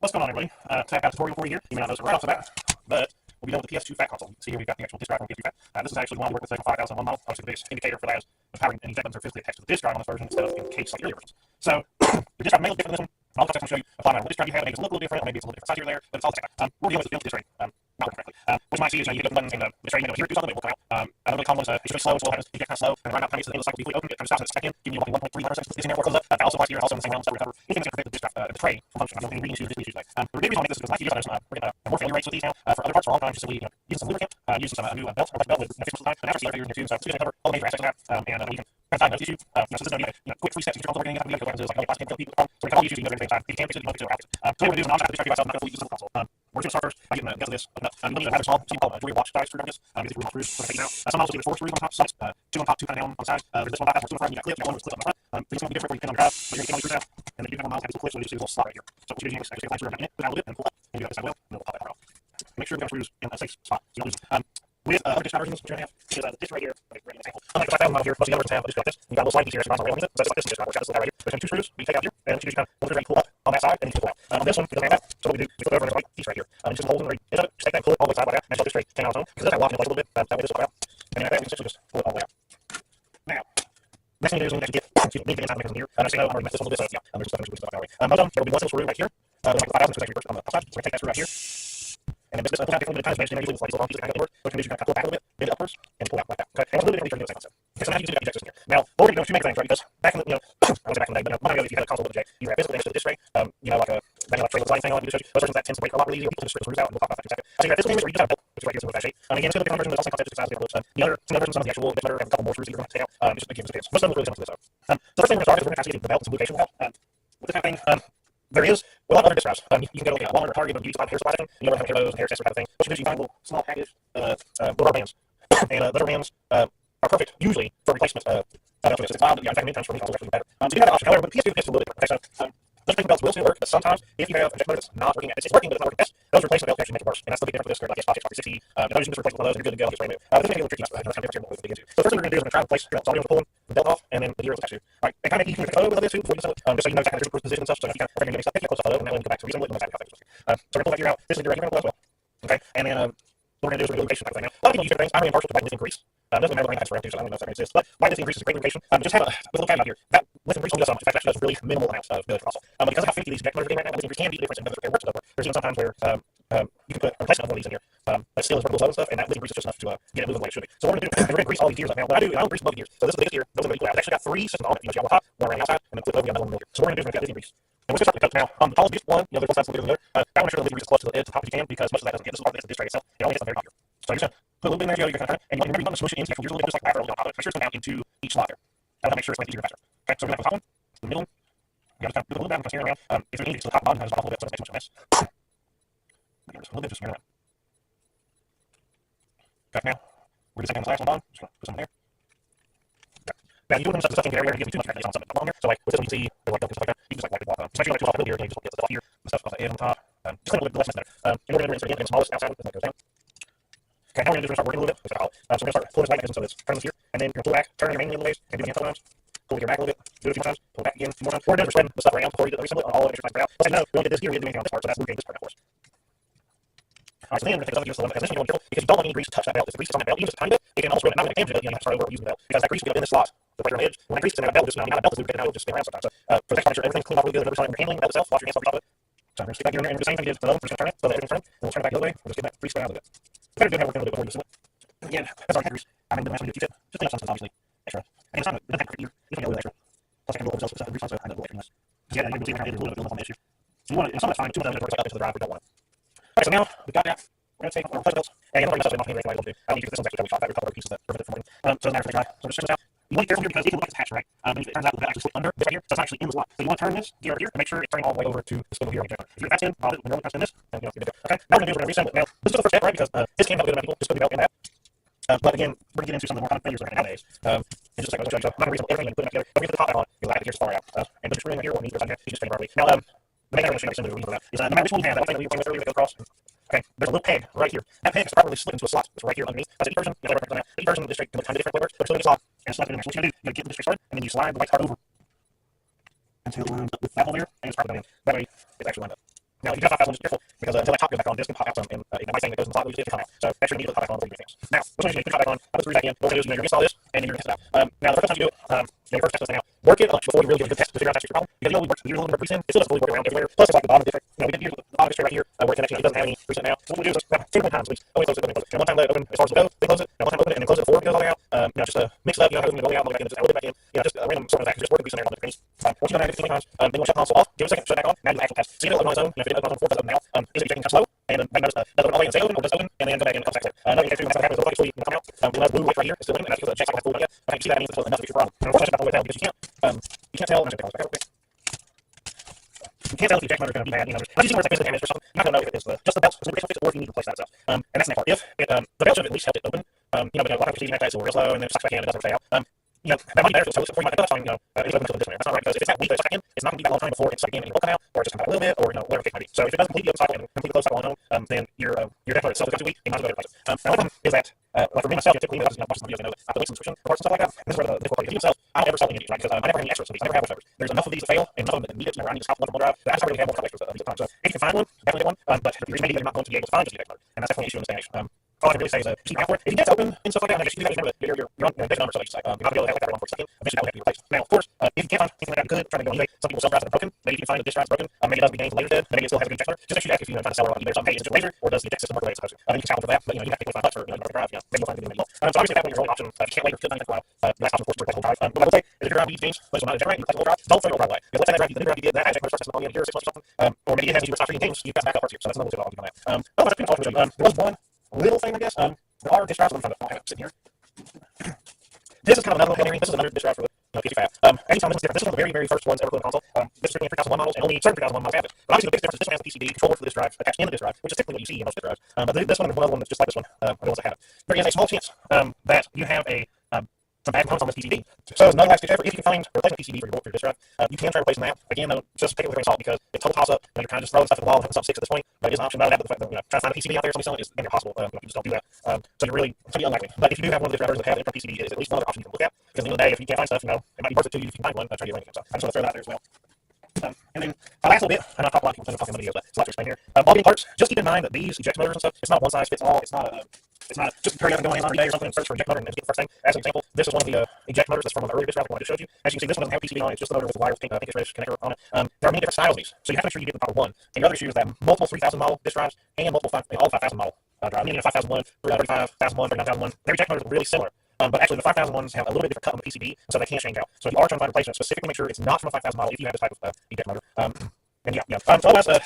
What's going on, everybody? Tap out tutorial for you here. You may not notice it right off the bat, but we'll be done with the PS2 fat console. You can see here we've got the actual disk drive on the PS2 fat. This is actually one I work with the 5001 model. Obviously, the biggest indicator for that is the powering and eject buttons are physically attached to the disk drive on this version instead of in the case like earlier versions. So the disk drive may look different than this one. I'll just show you apply my disk drive you have. It makes it look a little different. Maybe it's a little different size here or there, but it's all the same. We're dealing with the disk tray. Not working correctly. What you might see is you hit the button and the disk tray may go here to do something. It will come out. A little bit common is it's really slow. It's kind of slow. And right now, time it's the end of the cycle before you open it, it comes out and it's stuck in, giving you 1.3 seconds. It's in there before it closes up. That also applies here. Also in the same realm, so recover anything that's going to prevent the disk drive, the tray from functioning. I'm not going to read into this today. The big reason I make this is because I use we're getting more failure rates with these now. For other parts, for a long time, just simply using some lubricant, using some new belt, or belt with efficient design. But now I see right here in your tube, so it's going to cover all the major aspects of that, and we can diagnose the issue. So this is going to be a quick 3 steps. You can working anything. You have to go like no plastic people. So we can all use you to do everything time. If you can't fix it, you don't fix it. So what we do is I'm not going to distract myself. I'm not going to use this console. We're just going to start first by getting guts of this. You don't need a rather small, so you call jewelry watch size screw like this. Get these root screws. So take it out. Some also do 4 screws on top. Some 2 on top, 2 kind of down on the side. There's this one back, 2 on the front. You got clips. You got one with clips on the front. Things will be different when you pin on the drive. But you're going to get all these screws out. And then you have one have clips. So you just do a little slot right here. So what you do is actually take a screw in it, put out a little bit, and pull up. And you got this side well, and it'll pop that part off. Make sure you got screws in a safe spot. So you don't lose them. With other disk drive versions, what you're going to have is the disk right here. Unlike the 5000 model here, most of the other versions have a disk like this. You got a little slide piece here, so you're not rail with it. So just like this disk drive works out. This little guy right here. There's 2 screws. We take out here, and what you do is you kind of pull the pull up on that side, and you pull out. On this one, it doesn't have that. So what we do is we flip over and there's a white piece right here. It's just a hole in the edge of it. Just take that and pull it all the way side like that. And that's how this tray came out on its own. Because it does have lock in place a little bit. That way this will come out. And like that, we can essentially just pull it all the way out. Now, next thing you do is when you actually get the inside mechanism here. Next thing I know, I'm going to mess this a little bit. So yeah, there's just stuff that way. Most of them, there will be one little screw right here. Like the 5000 is actually first on the outside. So we take that screw out here. And then this pull out different times, usually it's like so long, just kind of inward. So you can pull back a little bit, bend it upwards, and pull out like that. Okay, and we'll do it every turn to do the same concept. Okay, so now you can do that eject system here. Now, what we're going to do is 2 main things, right? Because back in the, I won't say back in the day, but long ago, if you had a console with a J, you had basically next to the disk tray, like a tray with a sliding thing on it, those versions that tends to break a lot really easy. People just screws out, and we'll talk about that in a second. So you have physical things where you just have a belt, which is right here, so it's that shape. Again, it's going to be a different version, but it's the same concept, just the size of the belt. Some of the versions, some of the actual bit better, have a couple more screws that you're going to take out. Just again, just depends. Most of them look really similar to this, though. So the first thing we're going to start is we're going to actually get the belt and some lubrication without. With this kind of thing, there is, well, other disk drives. You can go to Walmart or Target and you can buy hair supply thing. You know, hair bows and hair accessories kind of thing. What you do is you find little small package rubber bands. And those rubber bands are perfect, usually, for replacement belts. It's odd, in fact, many times for me, it's actually better. So you have that option. However, with the PS2, it's a little different. Okay, so those replacement belts will still work, but sometimes, if you have a injection motor that's not working, it's working, but it's not working best, those replacement belts actually make it worse. And that's the big difference with this. Like S5, 60, those you can just replace one of those and you're good to go. Just ready to move. This is going to be a little tricky. That's kind of different here, but we'll dig into. So the first thing we're going to do is we're going to try to replace your belt. So I'm going to pull the belt off, and then the gear is attached to. All right, and kind of you can control with this too before you just so you know exactly the position and stuff. So if you kind of getting stuff, pick it close to the and then when you go back to reassemble it, you'll know exactly how things are. So we're going to pull that gear out. This is the gear right here as well. Okay, and then what we're going to do is we're going to do lubrication type of thing. Now, a lot of people use different things. I'm really impartial to white lithium grease. Doesn't matter what kind of brand too, so I don't know if that exists. But white lithium grease is a great lubrication. Just have a little caveat here. That lithium grease only does so much. In fact, it actually does really minimal amounts of good also. But because of how finicky these injectors are getting right now, lithium grease can be the difference in whether it works or doesn't work. There's even sometimes where you can put a replacement of one of these in here, but still is very low and stuff, and that lithium grease is just enough to get it moving the way it should be. So what we're going to do is we're going to grease all these gears up. Now, what I do, I don't grease both gears. So this is the biggest gear. Those are the equal out. It's actually got 3 systems on it. You know, on top, one around the outside, and then flip over the other one in the middle. So what we're going to do is we're going to get lithium grease. And we're going to start with the now. The tallest piece, one, there's one side's a little bit bigger than the other. That one, make sure the lithium grease is close to the edge, as top as you can, because much of that doesn't get. This is part of the disk tray itself. It only gets the very top here. So you're just going to put a little bit in there, you're going to turn it, and you want to remember to smush it into the actual gears a little bit, just like that, or a little on top of it. Make sure it's going down into each slot there. That'll make sure it's easier and faster. Okay, so we're going to have the top one, the middle one. You got to kind of do a little bit, I'm steering around. If there's anything to the top and bottom, just off a little bit, so it makes too much of a mess. Just a little bit, just steering around. Okay, now we're just taking the last one on. Just going to put some in there. Okay. Now you do want to stuff in here, you get too much on something on there. So like with this one, you see the white stuff like that. You can just like wipe it off. So make sure you like off a little here, and you just get the stuff here, the stuff off the edge on the top. Just clean a little bit less better. And we're going to insert again the smallest outside that goes down. Okay, now we're going to start working a little bit. So we're going to start pulling this white mechanism so it's turning this here, and then you're going to pull back, turn your main needle ways, and do it again a couple times. Pull your back a little bit, do it a few more times, pull it back again a few more times. What we're doing is we're spreading the stuff around before you do the reassemble it on all the exercises right out. Let's say no, we don't get this here, we didn't do anything on this part, so that's lubricating this part, of course. Alright, so then we're going to take this other gear, so this one you want to be careful because you don't want any grease to touch that belt. If the grease is on that belt, even just a tiny bit, it can almost ruin it. Not going to damage it, you have to start over using the belt because that grease will be up in this slot. The right on the edge. When that grease is in that belt, just now that belt is lubricated, now it'll just spin around sometimes. So for that, make sure everything's clean off really good. Whenever you're handling the belt itself, wash your hands off the top of it. So I'm going to stick that gear in there and do the same thing we did to the other one. We're just going to turn it so that everything's turning. Then we'll turn it back the other way. We'll just get that grease around a little bit. It's better to do have working a little bit before you assemble it. Again, that's our grease. I mean, the nice way to keep it. Just clean up some stuff, obviously. Extra. And it's not, it doesn't have to here. It's going to go with extra. Plus, I can do a little bit of stuff with the grease, so I kind of go extra nice. Yeah, you can see right now, there's a little bit of on the edge here. So you want it, and some of that's fine. Too much of it is up into the drive, we don't want it. Okay, so now we've got that. We're going to take our touch belts. And again, I'm going to mess up my do. I need to get this one actually totally shot back with a couple of pieces that prevent it from working. So it doesn't matter if they dry. So just check this out. You want to be careful here because if it looks attached, right? But it turns out the belt actually slipped under this right here. So it's actually in the slot. So you want to turn this gear over here and make sure it's turning all the way over to the swivel here. If you're that's in, when you're only in this, then you're good to go. Okay, now we're going to do is we're going to reassemble it. Now, this is the first step, right? Because this came out good enough people, just put the belt in that. But again, we're going to get into some of the more common failures that are nowadays. In just a second, I'll show you. So I'm going to reassemble everything and put it together. Don't get the top back on. You'll have the gears far out. And put your screw in here or knee on here. You just fit it properly. Now, the main thing I'm going to show you is no matter which one you have, that thing that you're playing with earlier that goes across. Okay, there's a little peg right here. That peg is properly slid into a slot. It's right here underneath. That's each version. Each version of the district can look kind of different flavors, but it's still in a slot and slide it in there. So what you're going to do, you're going to get the district started, and then you slide the white part over until it lines up with that hole there, and it's properly done in. That way, it's actually lined up. Now, if you have 5,000, just be careful, because until that top goes back on, this can pop out some, and the white thing that goes in the slot will usually come out. So make sure you need to pop back on before you do anything else. Now, once you put the top back on, I'll put the screws back in. What we're going to do is you're going to install this, and then you're going to test it out. Now, the first time you do it, you first test this thing out. Work it before you really get a good test to figure out if that's your problem. Because we worked a little bit of grease in, it still doesn't fully work around everywhere. Plus, it's like the bottom different. We did use the bottom straight right here, where it's connected, it doesn't have any grease in it now. So what we'll do is just 2 times, please. Always close it, open, close it. Now, one time let it open as far as it goes, then close it. Now, one time open it, and then close it before it goes all the way out. Just mix it up, how it's going to go out, look back in, just a little bit back in. Just a random sort of action, just working grease in there on the grease. Once you've done that 15 times, then we'll shut the console off, give it a second, shut it back on, now do the actual test. So you know, open on its own, if it doesn't open before, it does open now. Is it checking kind of slow? And then notice does it open all the way and stay open, or does it open and then go back in a couple seconds later? Another thing to do when that happens, it'll focus when you come out. You'll have blue light right here, it's still open, and that's because the check cycle has fully yet. But you see that means it's enough to fix your problem. And unfortunately, that's not the way to tell, because you can't tell. You can't tell if the eject motor is going to be bad. There's not using where it's physically damaged or something. You're not going to know if it's just the belt, so fix it, or if you need to replace that itself. And that's the next part. If the belt should at least help it open, but a lot of times you see that it's real slow and then it sucks back in and it doesn't stay out. That might be better, so before you might that's fine, it's open until the disconnect. That's not right, because if it's that weak that it's stuck in, it's not going to be that long time before it's stuck in and it will come out, or it's just come out a little bit, or whatever the case might be. So if it doesn't completely open cycle and completely close cycle on its own, then your eject motor itself is too weak, you might as well go replace it. Now, one problem is that, like for me myself, typically, watching some videos, I know that I have to wait some subscription parts and stuff like that. And this is where the difficult part is. Myself, I don't ever sell any of these, right? Because I never have any extras of these. I never have extras. There's enough of these to fail, and enough of them that need it. I need to stop one from drive. I just don't really have more extras of these at the time. So if you can find one, definitely get one. But the reason maybe that you're not going to be able to find just the eject motor, and that's definitely an issue in this day and age. All I can really say is just keep an eye for it. If it gets open and stuff like that, and you remember that you're on big numbers, so you say, you're not going to be able to have like that one for a second. Eventually that will have to be replaced. Now, of course, if you can't find anything like that good, try to go on eBay. Some people sell drives that are broken. Maybe you can find a disk drive that's broken. Maybe it doesn't be gained later dead, but maybe it still has a good eject motor. Just make sure you ask if you find a seller on eBay or something. Hey, is it your laser, or does the eject system work the way it's supposed to? Then you can tackle for that, but you have to pay $25 for a drive. Maybe you'll find it, maybe you won't. So obviously that would be your only option. If you can't wait or couldn't find it for a while, the last option, of course, is to replace the whole drive. But what I will say is if your drive needs change, please will not eject right, you replace the whole drive, don't throw your old drive away. Because let's say that drive, the new drive you get, that eject motor starts to only in a year or 6 months or something, or maybe it has you stop reading games, you've got backup parts here. So that's another tip I'll give on that. Otherwise, I think there was one little thing, I guess. There are disk drives. Let me find it. I have it sitting here. This is kind of another little This is another disk drive for the PC Fab. Anytime this is different. This is one of the very, very first ones ever put in the console. This is strictly 3001 models, and only certain 3001 models have it. But obviously the biggest difference is this one has the PCB controller for this drive attached into this drive, which is typically what you see in most disk drives. But this one and one other one that's just like this one are the ones that have it. There is a small chance that you have some bad components on this PCB. So as another last ditch effort, if you can find a replacement PCB for your disk drive, you can try replacing that. Again, though, just take it with a grain of salt, because it's total toss up. You're kind of just throwing stuff at the wall and hoping something sticks at this point. But it is an option. Not that, but the fact that trying to find a PCB out there, somebody selling it is impossible. You just don't do that. So you're really pretty unlikely. But if you do have one of the disk drivers that have an PCB, it is at least another option you can look at. Because at the end of the day, if you can't find stuff, it might be worth it to you if you can find one. Try to get anything. So I just want to throw that out there as well. And then last little bit, and I've talked a lot of people talking about videos, but it's a lot to explain here. Ball bearing parts, just keep in mind that these eject motors and stuff, it's not one size fits all. It's not just hurry up and go on eBay or something and search for eject motor and get the first thing. As an example, this is one of the eject motors that's from an earlier disk drive I just showed you. As you can see, this one doesn't have PCB on it. It's just a motor with a wire with pinkish reddish connector on it. There are many different styles of these, so you have to make sure you get the proper one. And the other issue is that multiple 3000 model disk drives and multiple all 5000 model drives, meaning 5001, 35001, 39001, their eject motors are really similar. But actually, the 5000 ones have a little bit different cut on the PCB, so they can't change out. So if you are trying to find a replacement, specifically make sure it's not from a 5000 model if you have this type of eject motor. And yeah. So otherwise,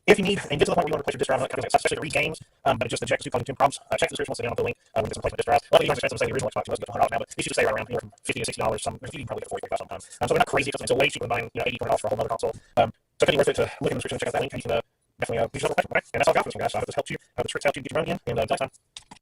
if you need and get to the point where you want to replace your disk drive, especially to read games, but it just ejects you causing too many problems, check the description once again on the link with this replacement disk drive. A lot of these are expensive, say the original Xbox was $100 now, but these should stay right around anywhere from $50 to $60. Some you can probably get it for $40 sometimes. So they're not crazy expensive. So way cheaper than buying $80 for a whole other console. So if it's worth it to look in the description and check out that link, you can definitely use it. Okay, and that's all I've got for this one, guys. So I hope this helps you. I hope this helps you get your money in, and until next time.